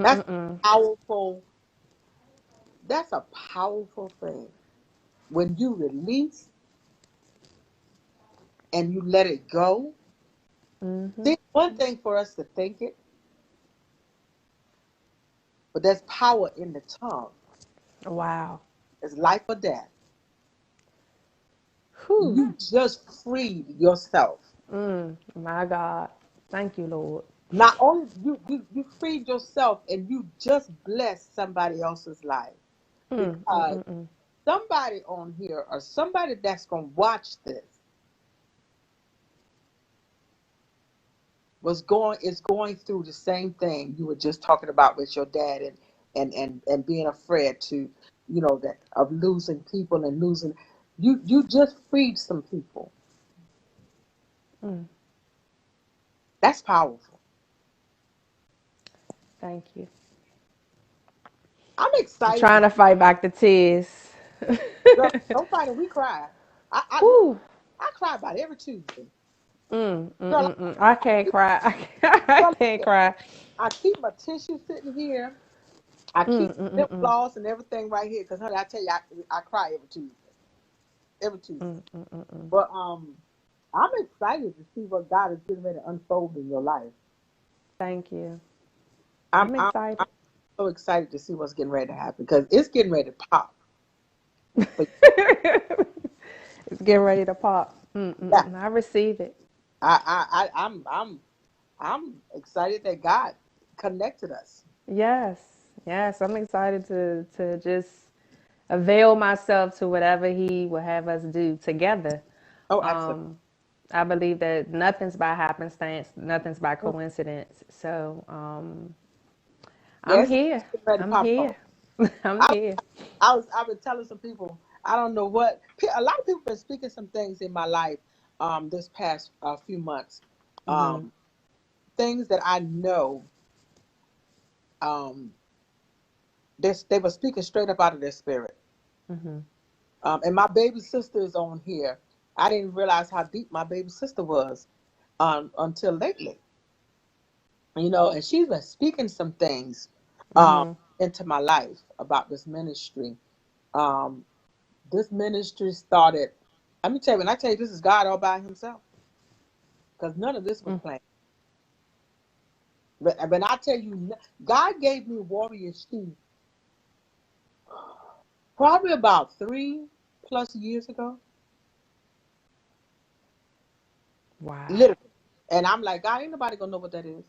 That's powerful. That's a powerful thing. When you release and you let it go. See, one thing for us to think it, but there's power in the tongue. Wow. It's life or death. Whew. You just freed yourself. My God. Thank you, Lord. Not only you freed yourself and you just blessed somebody else's life because somebody on here or somebody that's gonna watch this is going through the same thing you were just talking about with your dad, and being afraid to, that of losing people and losing. You just freed some people. That's powerful. Thank you. I'm I'm excited to trying to fight back the tears. girl, don't fight it. We cry. Look, Woo. I cry about every Tuesday. Girl, I can't cry. I girl, can't cry. I keep my tissue sitting here. I keep lip gloss and everything right here because, honey, I tell you, I cry every Tuesday. Every Tuesday. But I'm excited to see what God is getting ready to unfold in your life. Thank you. I'm I'm I'm, I'm excited. so excited to see what's getting ready to happen because it's getting ready to pop. But It's getting ready to pop. yeah, I receive it. I'm excited that God connected us. Yes. Yes. I'm excited to just avail myself to whatever he will have us do together. Oh, absolutely. Um, I believe that nothing's by happenstance, nothing's by Mm. coincidence. So I'm Yes, here. it's getting ready to I'm pop here. off. I'm I, here. I've been telling some people, I don't know what, a lot of people been speaking some things in my life this past few months. Um, Things that I know um, they were speaking straight up out of their spirit. And my baby sister is on here. I didn't realize how deep my baby sister was until lately. And she's been speaking some things um, into my life about this ministry. Um, this ministry started. Let me tell you, when I tell you this is God all by himself, because none of this was planned. But when I tell you, God gave me Warrior She probably about 3+ years ago, Wow. literally. And I'm like, God, ain't nobody gonna know what that is.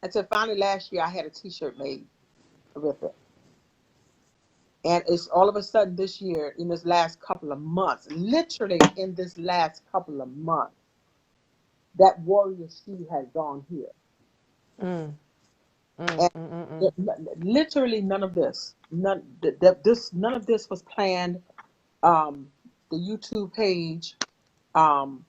Until finally last year, I had a T-shirt made with it. And it's all of a sudden this year, in this last couple of months, literally in this last couple of months, that Warrior She has gone here. And literally none of this, none of this was planned. Um, the YouTube page, um,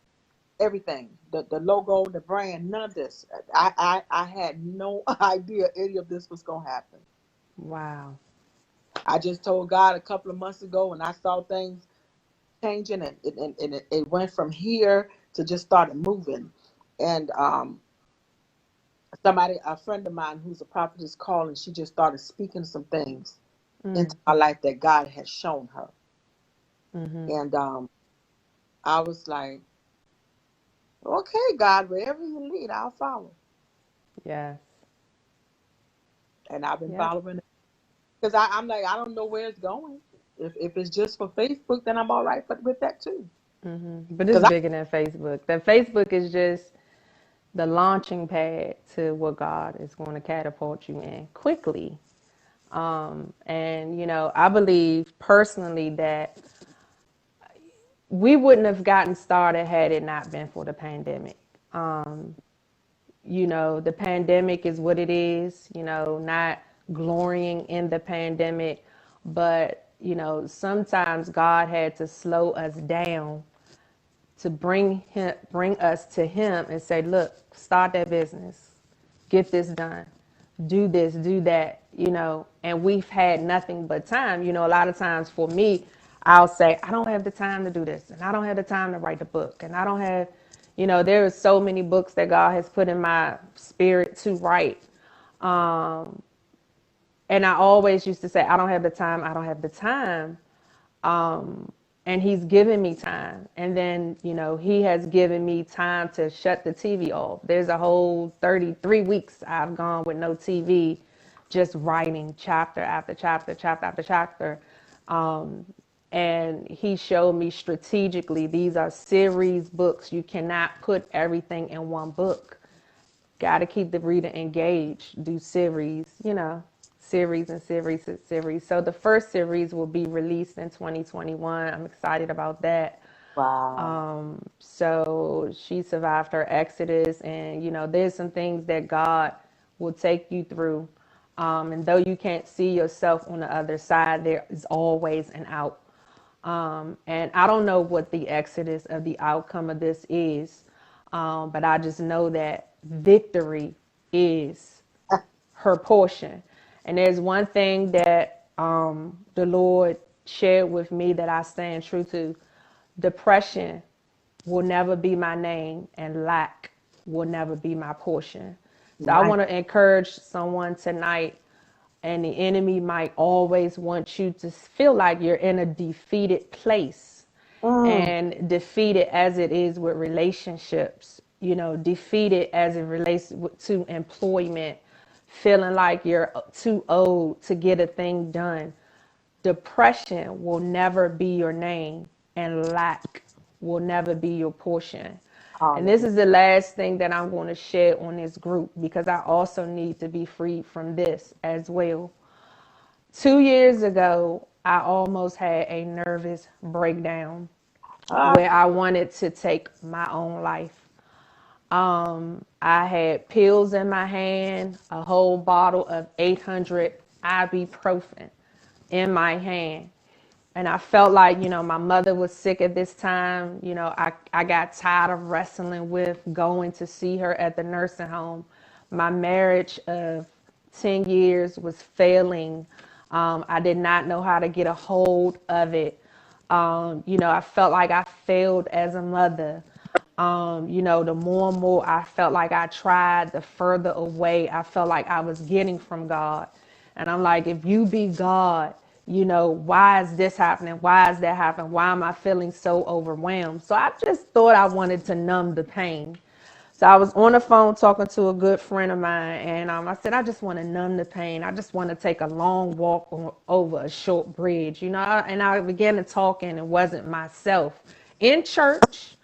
everything, the logo, the brand, none of this. I had no idea any of this was gonna happen. Wow. I just told God a couple of months ago when I saw things changing, and it went from here to just started moving. And a friend of mine who's a prophetess called, and she just started speaking some things into my life that God had shown her. And I was like, okay, God, wherever you lead, I'll follow. Yes. And I've been Yep. following it because I'm like, I don't know where it's going. If it's just for Facebook, then I'm all right, but with that too. But it's Because bigger than Facebook. That Facebook is just the launching pad to what God is going to catapult you in quickly. And, I believe personally that we wouldn't have gotten started had it not been for the pandemic. The pandemic is what it is, not glorying in the pandemic, but, sometimes God had to slow us down to bring us to him and say, look, start that business, get this done, do this, do that, and we've had nothing but time. A lot of times for me, I'll say, I don't have the time to do this, and I don't have the time to write the book, and I don't have, there are so many books that God has put in my spirit to write. And I always used to say, I don't have the time, I don't have the time. And he's given me time. And then, he has given me time to shut the TV off. There's a whole 33 weeks I've gone with no TV, just writing chapter after chapter, chapter after chapter. And he showed me strategically, these are series books. You cannot put everything in one book. Got to keep the reader engaged, do series, series and series and series. So the first series will be released in 2021. I'm excited about that. wow, So she survived her exodus, and there's some things that God will take you through And though you can't see yourself on the other side, there is always an out. And I don't know what the exodus of the outcome of this is, but I just know that victory is her portion. And there's one thing that the Lord shared with me that I stand true to. Depression will never be my name, and lack will never be my portion. So I My want to encourage someone tonight, and the enemy might always want you to feel like you're in a defeated place, mm, and defeated as it is with relationships, defeated as it relates to employment, feeling like you're too old to get a thing done. Depression will never be your name, and lack will never be your portion. And this hallelujah. is the last thing that I'm going to share on this group, because I also need to be freed from this as well. 2 years ago, I almost had a nervous breakdown Ah, where I wanted to take my own life. I had pills in my hand, a whole bottle of 800 ibuprofen in my hand. And I felt like, my mother was sick at this time. I got tired of wrestling with going to see her at the nursing home. My marriage of 10 years was failing. I did not know how to get a hold of it. I felt like I failed as a mother. The more and more I felt like I tried, the further away I felt like I was getting from God. And I'm like, if you be God, why is this happening? Why is that happening? Why am I feeling so overwhelmed? So I just thought I wanted to numb the pain. So I was on the phone talking to a good friend of mine, and I said, I just want to numb the pain. I just want to take a long walk over a short bridge, and I began to talk, and it wasn't myself. In church,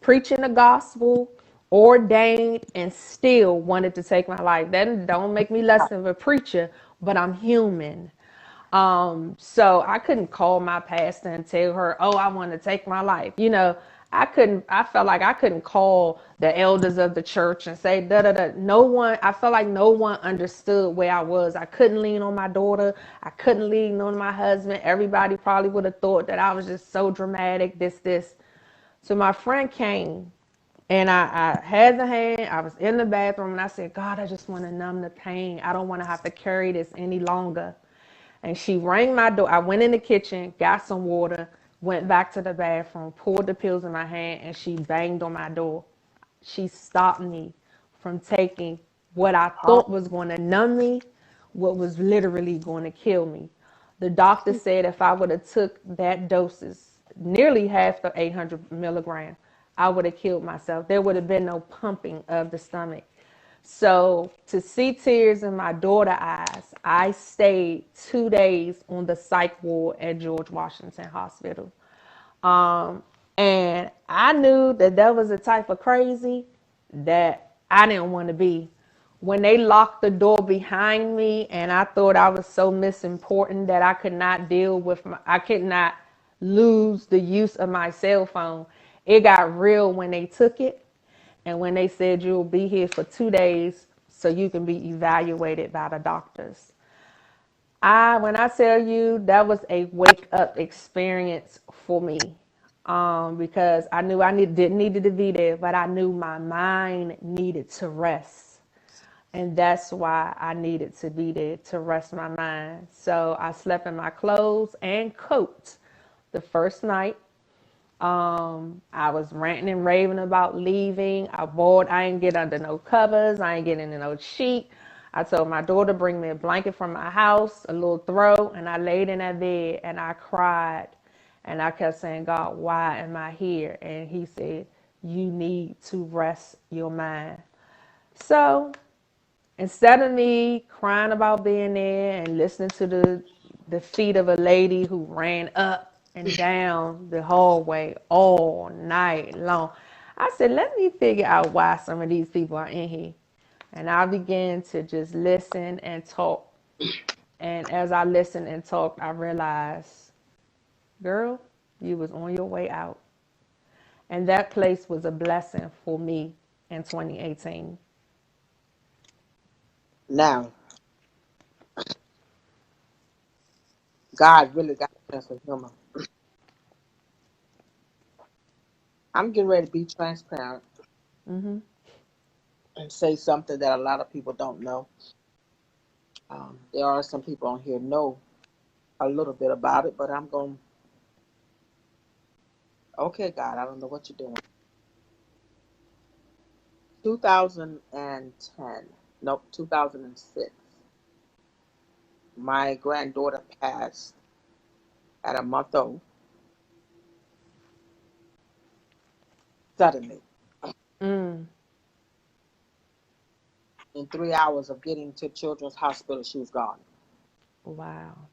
preaching the gospel, ordained, and still wanted to take my life. That don't make me less of a preacher, but I'm human. So I couldn't call my pastor and tell her, oh, I want to take my life. I felt like I couldn't call the elders of the church and say, da da da. No one, I felt like no one understood where I was. I couldn't lean on my daughter. I couldn't lean on my husband. Everybody probably would have thought that I was just so dramatic, this. So my friend came, and I had the hand. I was in the bathroom, and I said, God, I just want to numb the pain. I don't want to have to carry this any longer. And she rang my door. I went in the kitchen, got some water, went back to the bathroom, poured the pills in my hand, and she banged on my door. She stopped me from taking what I hall- thought was going to numb me, what was literally going to kill me. The doctor said if I would have took that doses, nearly half the 800 milligram, I would have killed myself. There would have been no pumping of the stomach. So to see tears in my daughter's eyes, I stayed 2 days on the psych ward at George Washington Hospital. Um, and I knew that was a type of crazy that I didn't want to be. When they locked the door behind me, and I thought I was so misimportant that I could not deal with I could not lose the use of my cell phone. It got real when they took it, and when they said you'll be here for 2 days so you can be evaluated by the doctors. When I tell you, that was a wake up experience for me, because I knew didn't needed to be there, but I knew my mind needed to rest, and that's why I needed to be there to rest my mind. So I slept in my clothes and coat the first night. I was ranting and raving about leaving. I ain't get under no covers. I ain't getting into no sheet. I told my daughter bring me a blanket from my house, a little throw, and I laid in that bed and I cried. And I kept saying, God, why am I here? And he said, you need to rest your mind. So instead of me crying about being there and listening to the feet of a lady who ran up and down the hallway all night long, I said, let me figure out why some of these people are in here. And I began to just listen and talk. And as I listened and talked, I realized, girl, you was on your way out. And that place was a blessing for me in 2018. Now, God really got a sense of humor. I'm getting ready to be transparent Mhm. and say something that a lot of people don't know. There are some people on here know a little bit about it, but I'm going, okay, God, I don't know what you're doing. 2010, nope, 2006, my granddaughter passed at a month old suddenly. Mm. In 3 hours of getting to Children's Hospital, she was gone. Wow.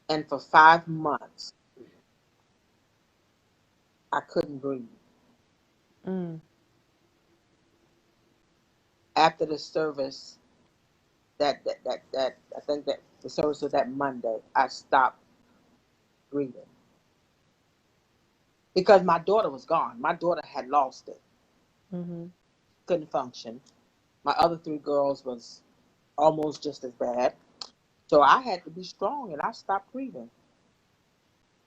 And for 5 months, I couldn't breathe. Mm. After the service, that I think that the service was that Monday, I stopped breathing because my daughter was gone. My daughter had lost it, Mhm. couldn't function. My other three girls was almost just as bad. So I had to be strong, and I stopped breathing.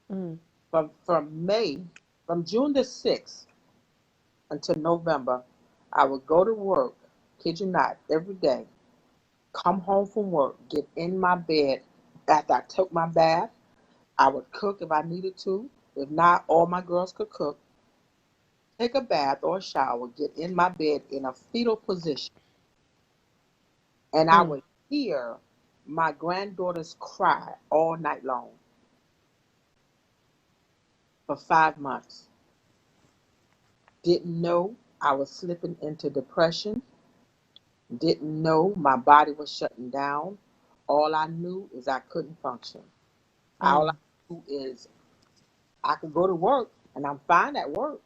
Mm. From June the 6th until November, I would go to work, kid you not, every day, come home from work, get in my bed. After I took my bath, I would cook if I needed to. If not, all my girls could cook. Take a bath or a shower, get in my bed in a fetal position, and I Mm. would hear my granddaughters cry all night long for 5 months. Didn't know I was slipping into depression. Didn't know my body was shutting down. All I knew is I couldn't function. All I Mm. knew is I could go to work and I'm fine at work,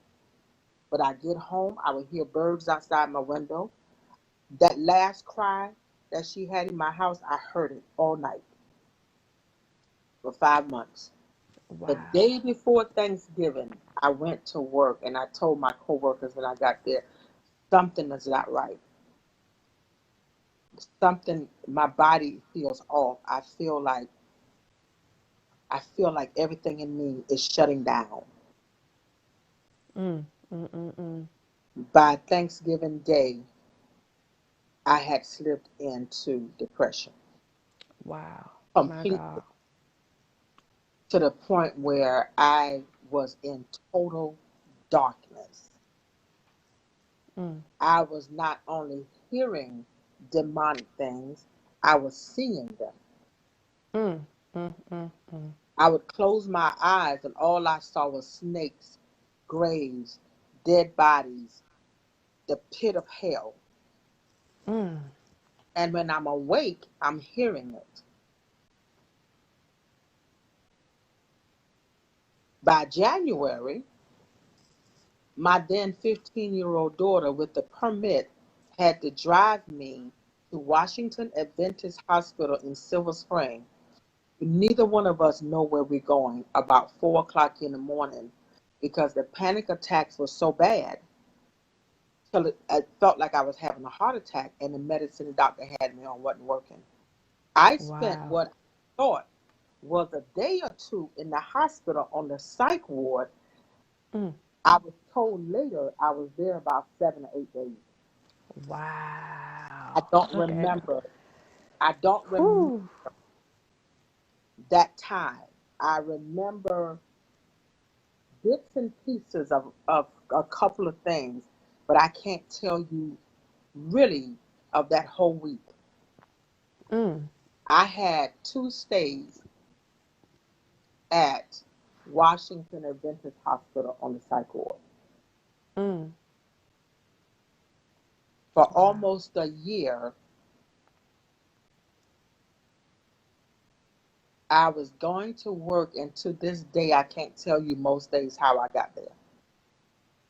but I get home, I would hear birds outside my window. That last cry that she had in my house, I heard it all night for 5 months. The Wow. day before Thanksgiving, I went to work and I told my coworkers when I got there, something is not right. Something, my body feels off. I feel like everything in me is shutting down. Mm. Mm. Mm. Mm. By Thanksgiving Day, I had slipped into depression Wow. My completely, God. to the point where I was in total darkness. Mm. I was not only hearing demonic things, I was seeing them. Mm. Mm. Mm. Mm. I would close my eyes and all I saw was snakes, graves, dead bodies, the pit of hell. Mm. And when I'm awake, I'm hearing it. By January, my then 15-year-old daughter, with the permit, had to drive me to Washington Adventist Hospital in Silver Spring. Neither one of us know where we're going about 4 o'clock in the morning because the panic attacks were so bad till it felt like I was having a heart attack and the medicine the doctor had me on wasn't working. I spent Wow. what I thought was a day or two in the hospital on the psych ward. Mm. I was told later I was there about 7 or 8 days. I Wow. don't Look at her. remember. I don't remember Whew. that time. I remember bits and pieces of a couple of things, but I can't tell you really of that whole week. Mm. I had 2 stays at Washington Adventist Hospital on the psych ward. Mm. For Wow. almost a year, I was going to work, and to this day, I can't tell you most days how I got there.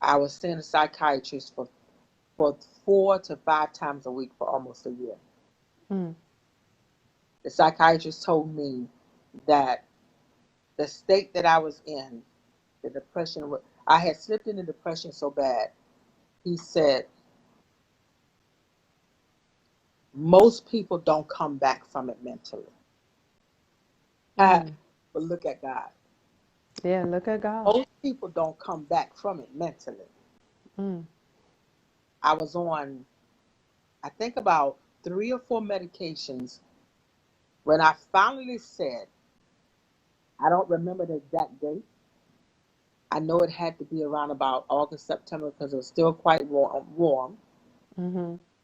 I was seeing a psychiatrist for 4 to 5 times a week for almost a year. Mm. The psychiatrist told me that the state that I was in, the depression, I had slipped into depression so bad. He said, most people don't come back from it mentally. But look at God. Yeah, look at God. Most people don't come back from it mentally. I was on, I think about 3 or 4 medications when I finally said, I don't remember the exact date. I know it had to be around about August, September because it was still quite warm.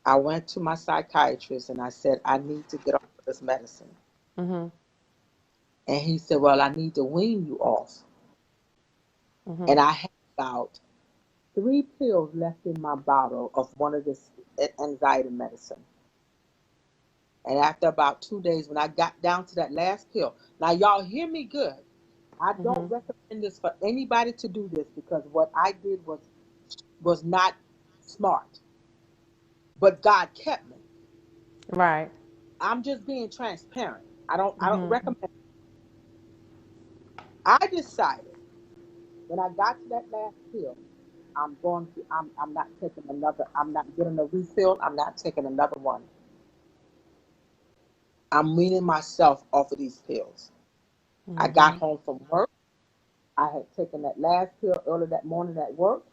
I went to my psychiatrist and I said, I need to get off of this medicine. And he said, well, I need to wean you off. And I had about 3 pills left in my bottle of one of this anxiety medicine. And after about 2 days, when I got down to that last pill, now y'all hear me good. I don't recommend this for anybody to do this because what I did was not smart. But God kept me. Right. I'm just being transparent. I don't recommend. I decided when I got to that last pill, I'm not taking another, I'm not getting a refill, I'm not taking another one. I'm weaning myself off of these pills. I got home from work. I had taken that last pill early that morning at work.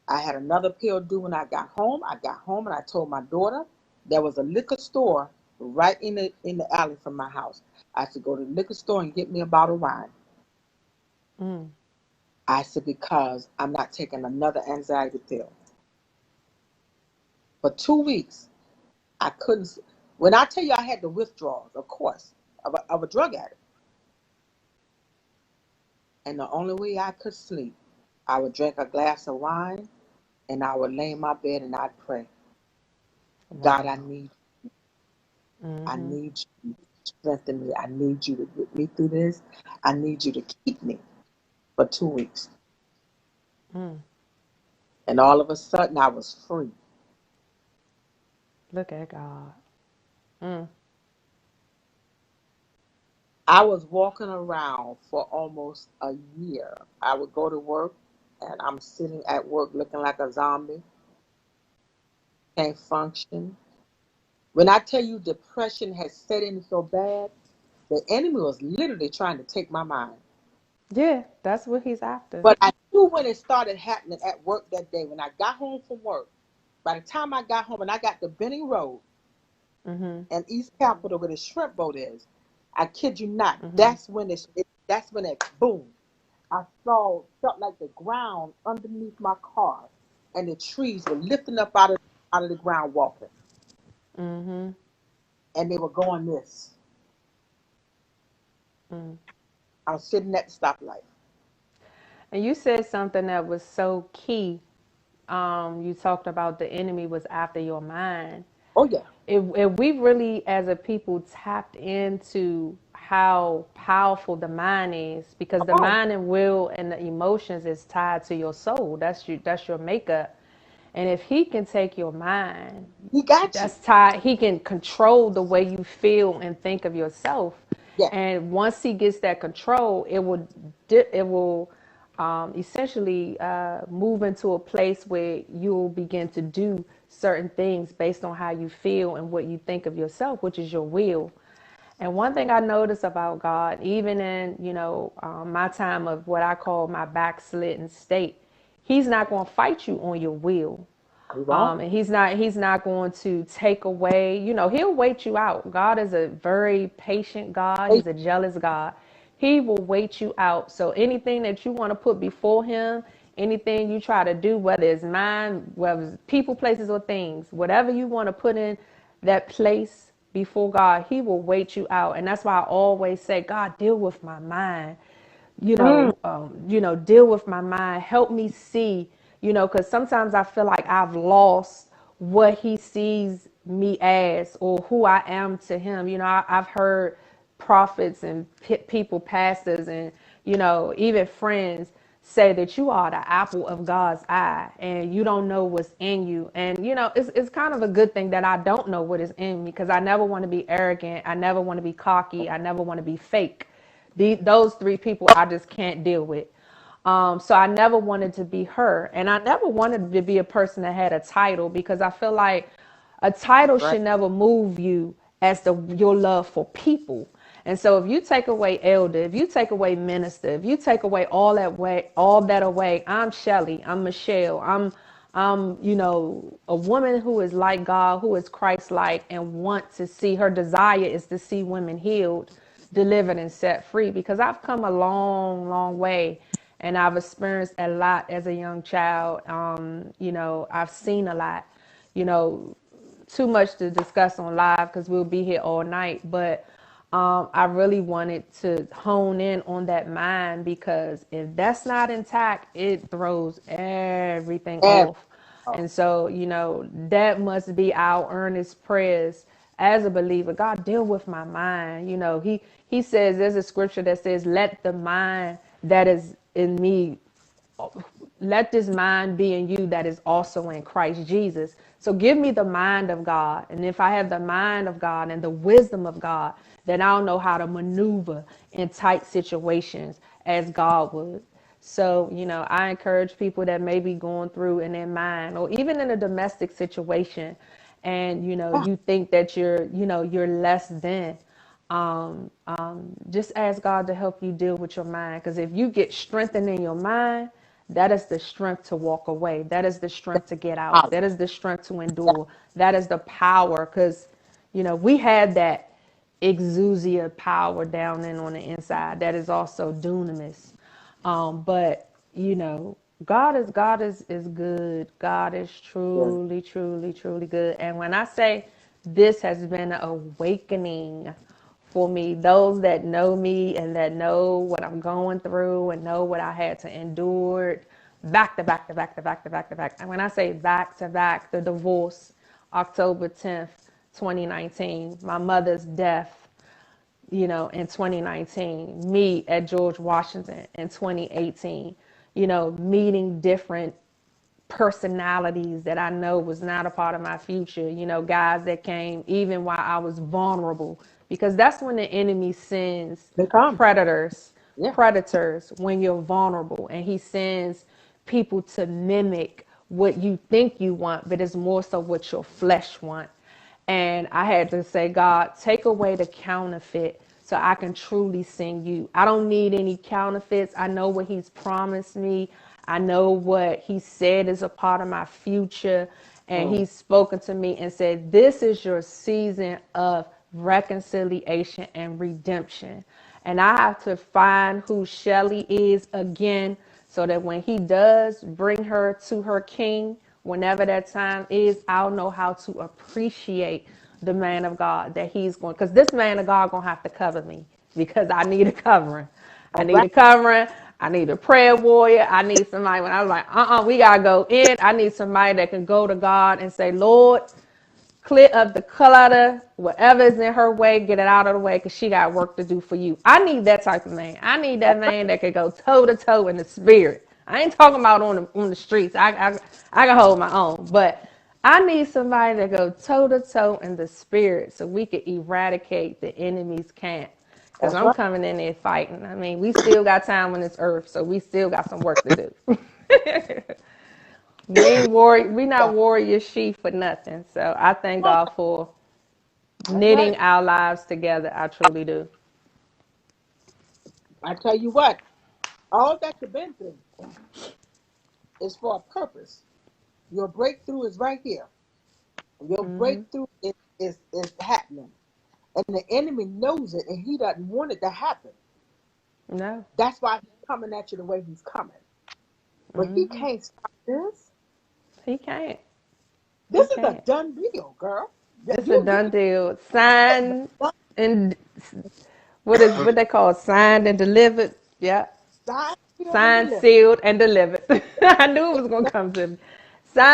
I had another pill due when I got home. I got home and I told my daughter there was a liquor store right in the alley from my house. I said, go to the liquor store and get me a bottle of wine. I said, because I'm not taking another anxiety pill. For 2 weeks, I couldn't. When I tell you I had the withdrawals, of course, of a drug addict. And the only way I could sleep, I would drink a glass of wine and I would lay in my bed and I'd pray. God, Wow. I need you to strengthen me. I need you to get me through this. I need you to keep me for 2 weeks. And all of a sudden I was free. Look at God. I was walking around for almost a year. I would go to work and I'm sitting at work looking like a zombie, can't function. When I tell you depression has set in so bad, the enemy was literally trying to take my mind. Yeah, that's what he's after. But I knew when it started happening at work that day, when I got home from work, by the time I got home and I got to Benning Road and East Capitol where the shrimp boat is, I kid you not, that's when it boom. Felt like the ground underneath my car and the trees were lifting up out of the ground walking. And they were going this. I was sitting at the stoplight. And you said something that was so key. You talked about the enemy was after your mind. Oh yeah. If we really, as a people, tapped into how powerful the mind is, because Come the on. mind and will and the emotions is tied to your soul. That's your makeup. And if he can take your mind, He got you. that's tied. He can control the way you feel and think of yourself. Yeah. And once he gets that control, it will essentially move into a place where you'll begin to do certain things based on how you feel and what you think of yourself, which is your will. And one thing I notice about God, even in my time of what I call my backslidden state, He's not going to fight you on your will. He won't. And he's not going to take away, he'll wait you out. God is a very patient God. Hey, He's a jealous God. He will wait you out. So anything that you want to put before him, anything you try to do, whether it's mind, whether it's people, places, or things, whatever you want to put in that place before God, he will wait you out. And that's why I always say, God, deal with my mind. mm, Deal with my mind, help me see, because sometimes I feel like I've lost what he sees me as or who I am to him. I've heard prophets and people, pastors, and, even friends say that you are the apple of God's eye and you don't know what's in you. And, it's kind of a good thing that I don't know what is in me because I never want to be arrogant. I never want to be cocky. I never want to be fake. Those three people I just can't deal with. So I never wanted to be her. And I never wanted to be a person that had a title because I feel like a title right. should never move you as your love for people. And so if you take away elder, if you take away minister, if you take away all that away, I'm Shelly, I'm Michelle, I'm, a woman who is like God, who is Christ-like and want to see, her desire is to see women healed, delivered, and set free, because I've come a long, long way and I've experienced a lot as a young child. I've seen a lot, you know, too much to discuss on live because we'll be here all night. But I really wanted to hone in on that mind, because if that's not intact, it throws everything And off. And so, that must be our earnest prayers as a believer. God, deal with my mind. He says, there's a scripture that says, let the mind that is in me, let this mind be in you that is also in Christ Jesus. So give me the mind of God. And if I have the mind of God and the wisdom of God, then I'll know how to maneuver in tight situations as God would. So, I encourage people that may be going through in their mind, or even in a domestic situation, and, you think that you're less than, just ask God to help you deal with your mind. Because if you get strengthened in your mind, that is the strength to walk away. That is the strength to get out. That is the strength to endure. That is the power. Because, we had that exousia power down in on the inside. That is also dunamis. But God is good. God is truly, truly, truly good. And when I say this has been an awakening for me, those that know me and that know what I'm going through and know what I had to endure back to back to back to back to back to back. And when I say back to back, the divorce, October 10th, 2019, my mother's death, in 2019, me at George Washington in 2018, meeting different personalities that I know was not a part of my future, guys that came even while I was vulnerable, because that's when the enemy sends they come. predators, Yeah. predators when you're vulnerable, and he sends people to mimic what you think you want, but it's more so what your flesh want. And I had to say, God, take away the counterfeit so I can truly sing you. I don't need any counterfeits. I know what he's promised me. I know what he said is a part of my future. And Mm. he's spoken to me and said, this is your season of reconciliation and redemption. And I have to find who Shelly is again, so that when he does bring her to her king, whenever that time is, I'll know how to appreciate the man of God that he's going, because this man of God gonna have to cover me, because I need a covering. I All need right. a covering. I need a prayer warrior. I need somebody, when I was like, we gotta go in. I need somebody that can go to God and say, Lord, clear up the clutter, whatever is in her way, get it out of the way, because she got work to do for you. I need that type of man. I need that man that can go toe to toe in the spirit. I ain't talking about on the streets. I can hold my own, but I need somebody that go toe to toe in the spirit, so we can eradicate the enemy's camp. Because That's I'm right. coming in there fighting. I mean, we still got time on this earth, so we still got some work to do. We not warrior she for nothing. So I thank Come on. God for That's right. knitting our lives together. I truly do. I tell you what, all that you've been through is for a purpose. Your breakthrough is right here. Your breakthrough is happening. And the enemy knows it and he doesn't want it to happen. No, That's why he's coming at you the way he's coming. But he can't stop this. he can't. He This is a can't. done deal, girl. This a You done deal. Signed done and what they call signed and delivered. Yeah. signed, sealed, and Signed, delivered. sealed, and delivered. I knew it was gonna come to me.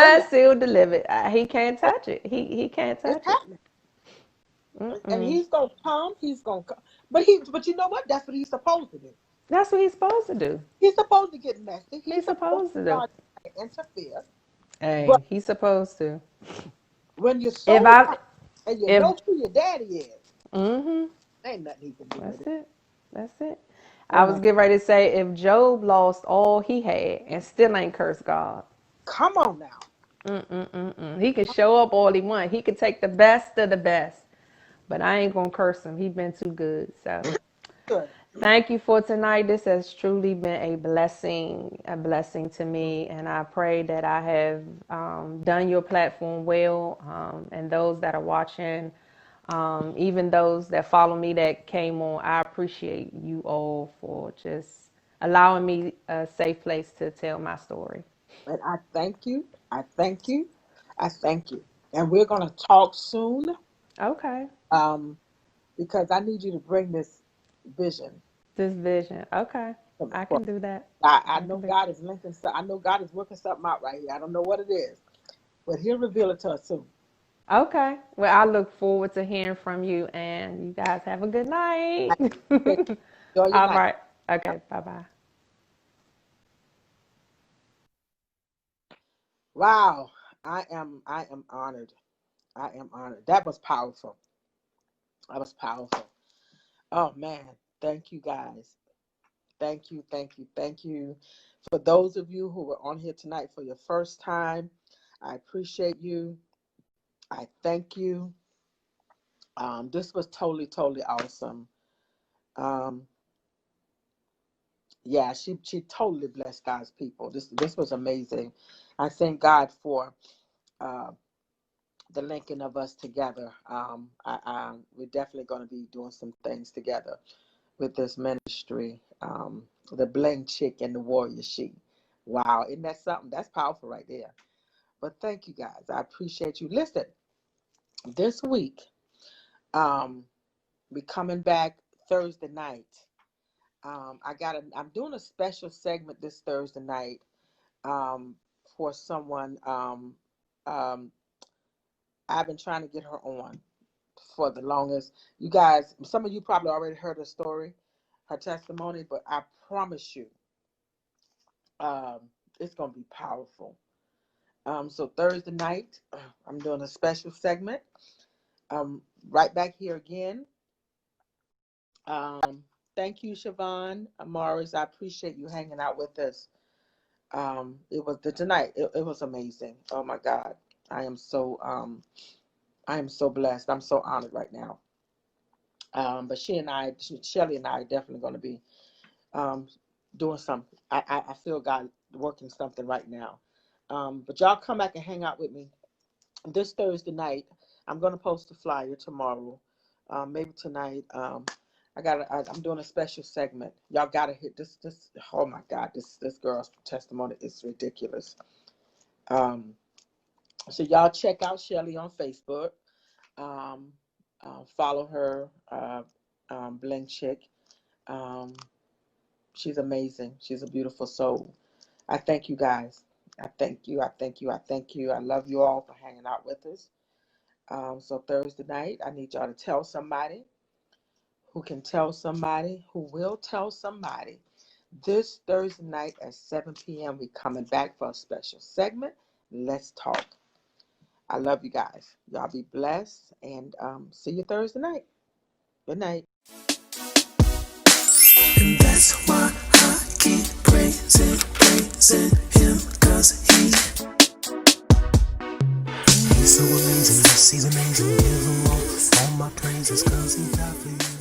Oh Signed, yeah, sealed, delivered. He can't touch it. He can't it's touch it. happening. And he's gonna come, he's gonna come. But you know what? That's what he's supposed to do. That's what he's supposed to do. He's supposed to get messy. He's He's supposed supposed to to do. try to interfere. But Hey, he's supposed to. when you're If so I right and you if know who your daddy is, mm-hmm, ain't nothing he can do with that's it. it. That's it. I Ain't was nothing. getting ready to say, if Job lost all he had and still ain't cursed God, Come on now. he can show up all he want. He can take the best of the best, But I ain't gonna curse him. He been too good. So Good. thank you for tonight. This has truly been a blessing to me. And I pray that I have done your platform well. And those that are watching, even those that follow me that came on, I appreciate you all for just allowing me a safe place to tell my story. And I thank you. I thank you. I thank you. And we're gonna talk soon. Okay. Um, because I need you to bring this vision This vision. Okay. to me. I can do that. I I know can do. God is linking. I know God is working something out right here. I don't know what it is, but He'll reveal it to us soon. Okay. Well, I look forward to hearing from you, and you guys have a good night. I take enjoy your All night. right. Okay. Bye bye. Wow, I am honored. I am honored. That was powerful. That was powerful. Oh man, thank you guys. Thank you, thank you, thank you. For those of you who were on here tonight for your first time, I appreciate you. I thank you. This was totally, totally awesome. Um, yeah, she totally blessed God's people. This was amazing. I thank God for uh, the linking of us together. We're definitely going to be doing some things together with this ministry. The Bling Chick and the Warrior She. Wow, isn't that something? That's powerful right there. But thank you guys. I appreciate you. Listen, this week, um, we coming back Thursday night. I'm doing a special segment this Thursday night um, for someone. Um, I've been trying to get her on for the longest. You guys, some of you probably already heard her story, her testimony, but I promise you, um, it's going to be powerful. So Thursday night, I'm doing a special segment. Right back here again. Um, Thank you, Siobhan, Morris. I appreciate you hanging out with us. It was the tonight. It was amazing. Oh my God, I am so I am so blessed. I'm so honored right now. But Shelly and I are definitely going to be um, doing something. I feel God working something right now. But y'all come back and hang out with me this Thursday night. I'm going to post a flyer tomorrow, maybe tonight. I'm doing a special segment. Y'all gotta hit this. Oh my God, this girl's testimony is ridiculous. Um, so y'all check out Shelly on Facebook. Um, Follow her, Bling Chick. Um, she's amazing. She's a beautiful soul. I thank you guys. I thank you. I thank you. I thank you. I love you all for hanging out with us. So Thursday night, I need y'all to tell somebody who can tell somebody who will tell somebody. This Thursday night at 7 p.m., we coming back for a special segment. Let's talk. I love you guys. Y'all be blessed and see you Thursday night. Good night. And that's why I keep praising him, cause he's so amazing, yes, he's amazing. Give him all my praises, cause he died for you.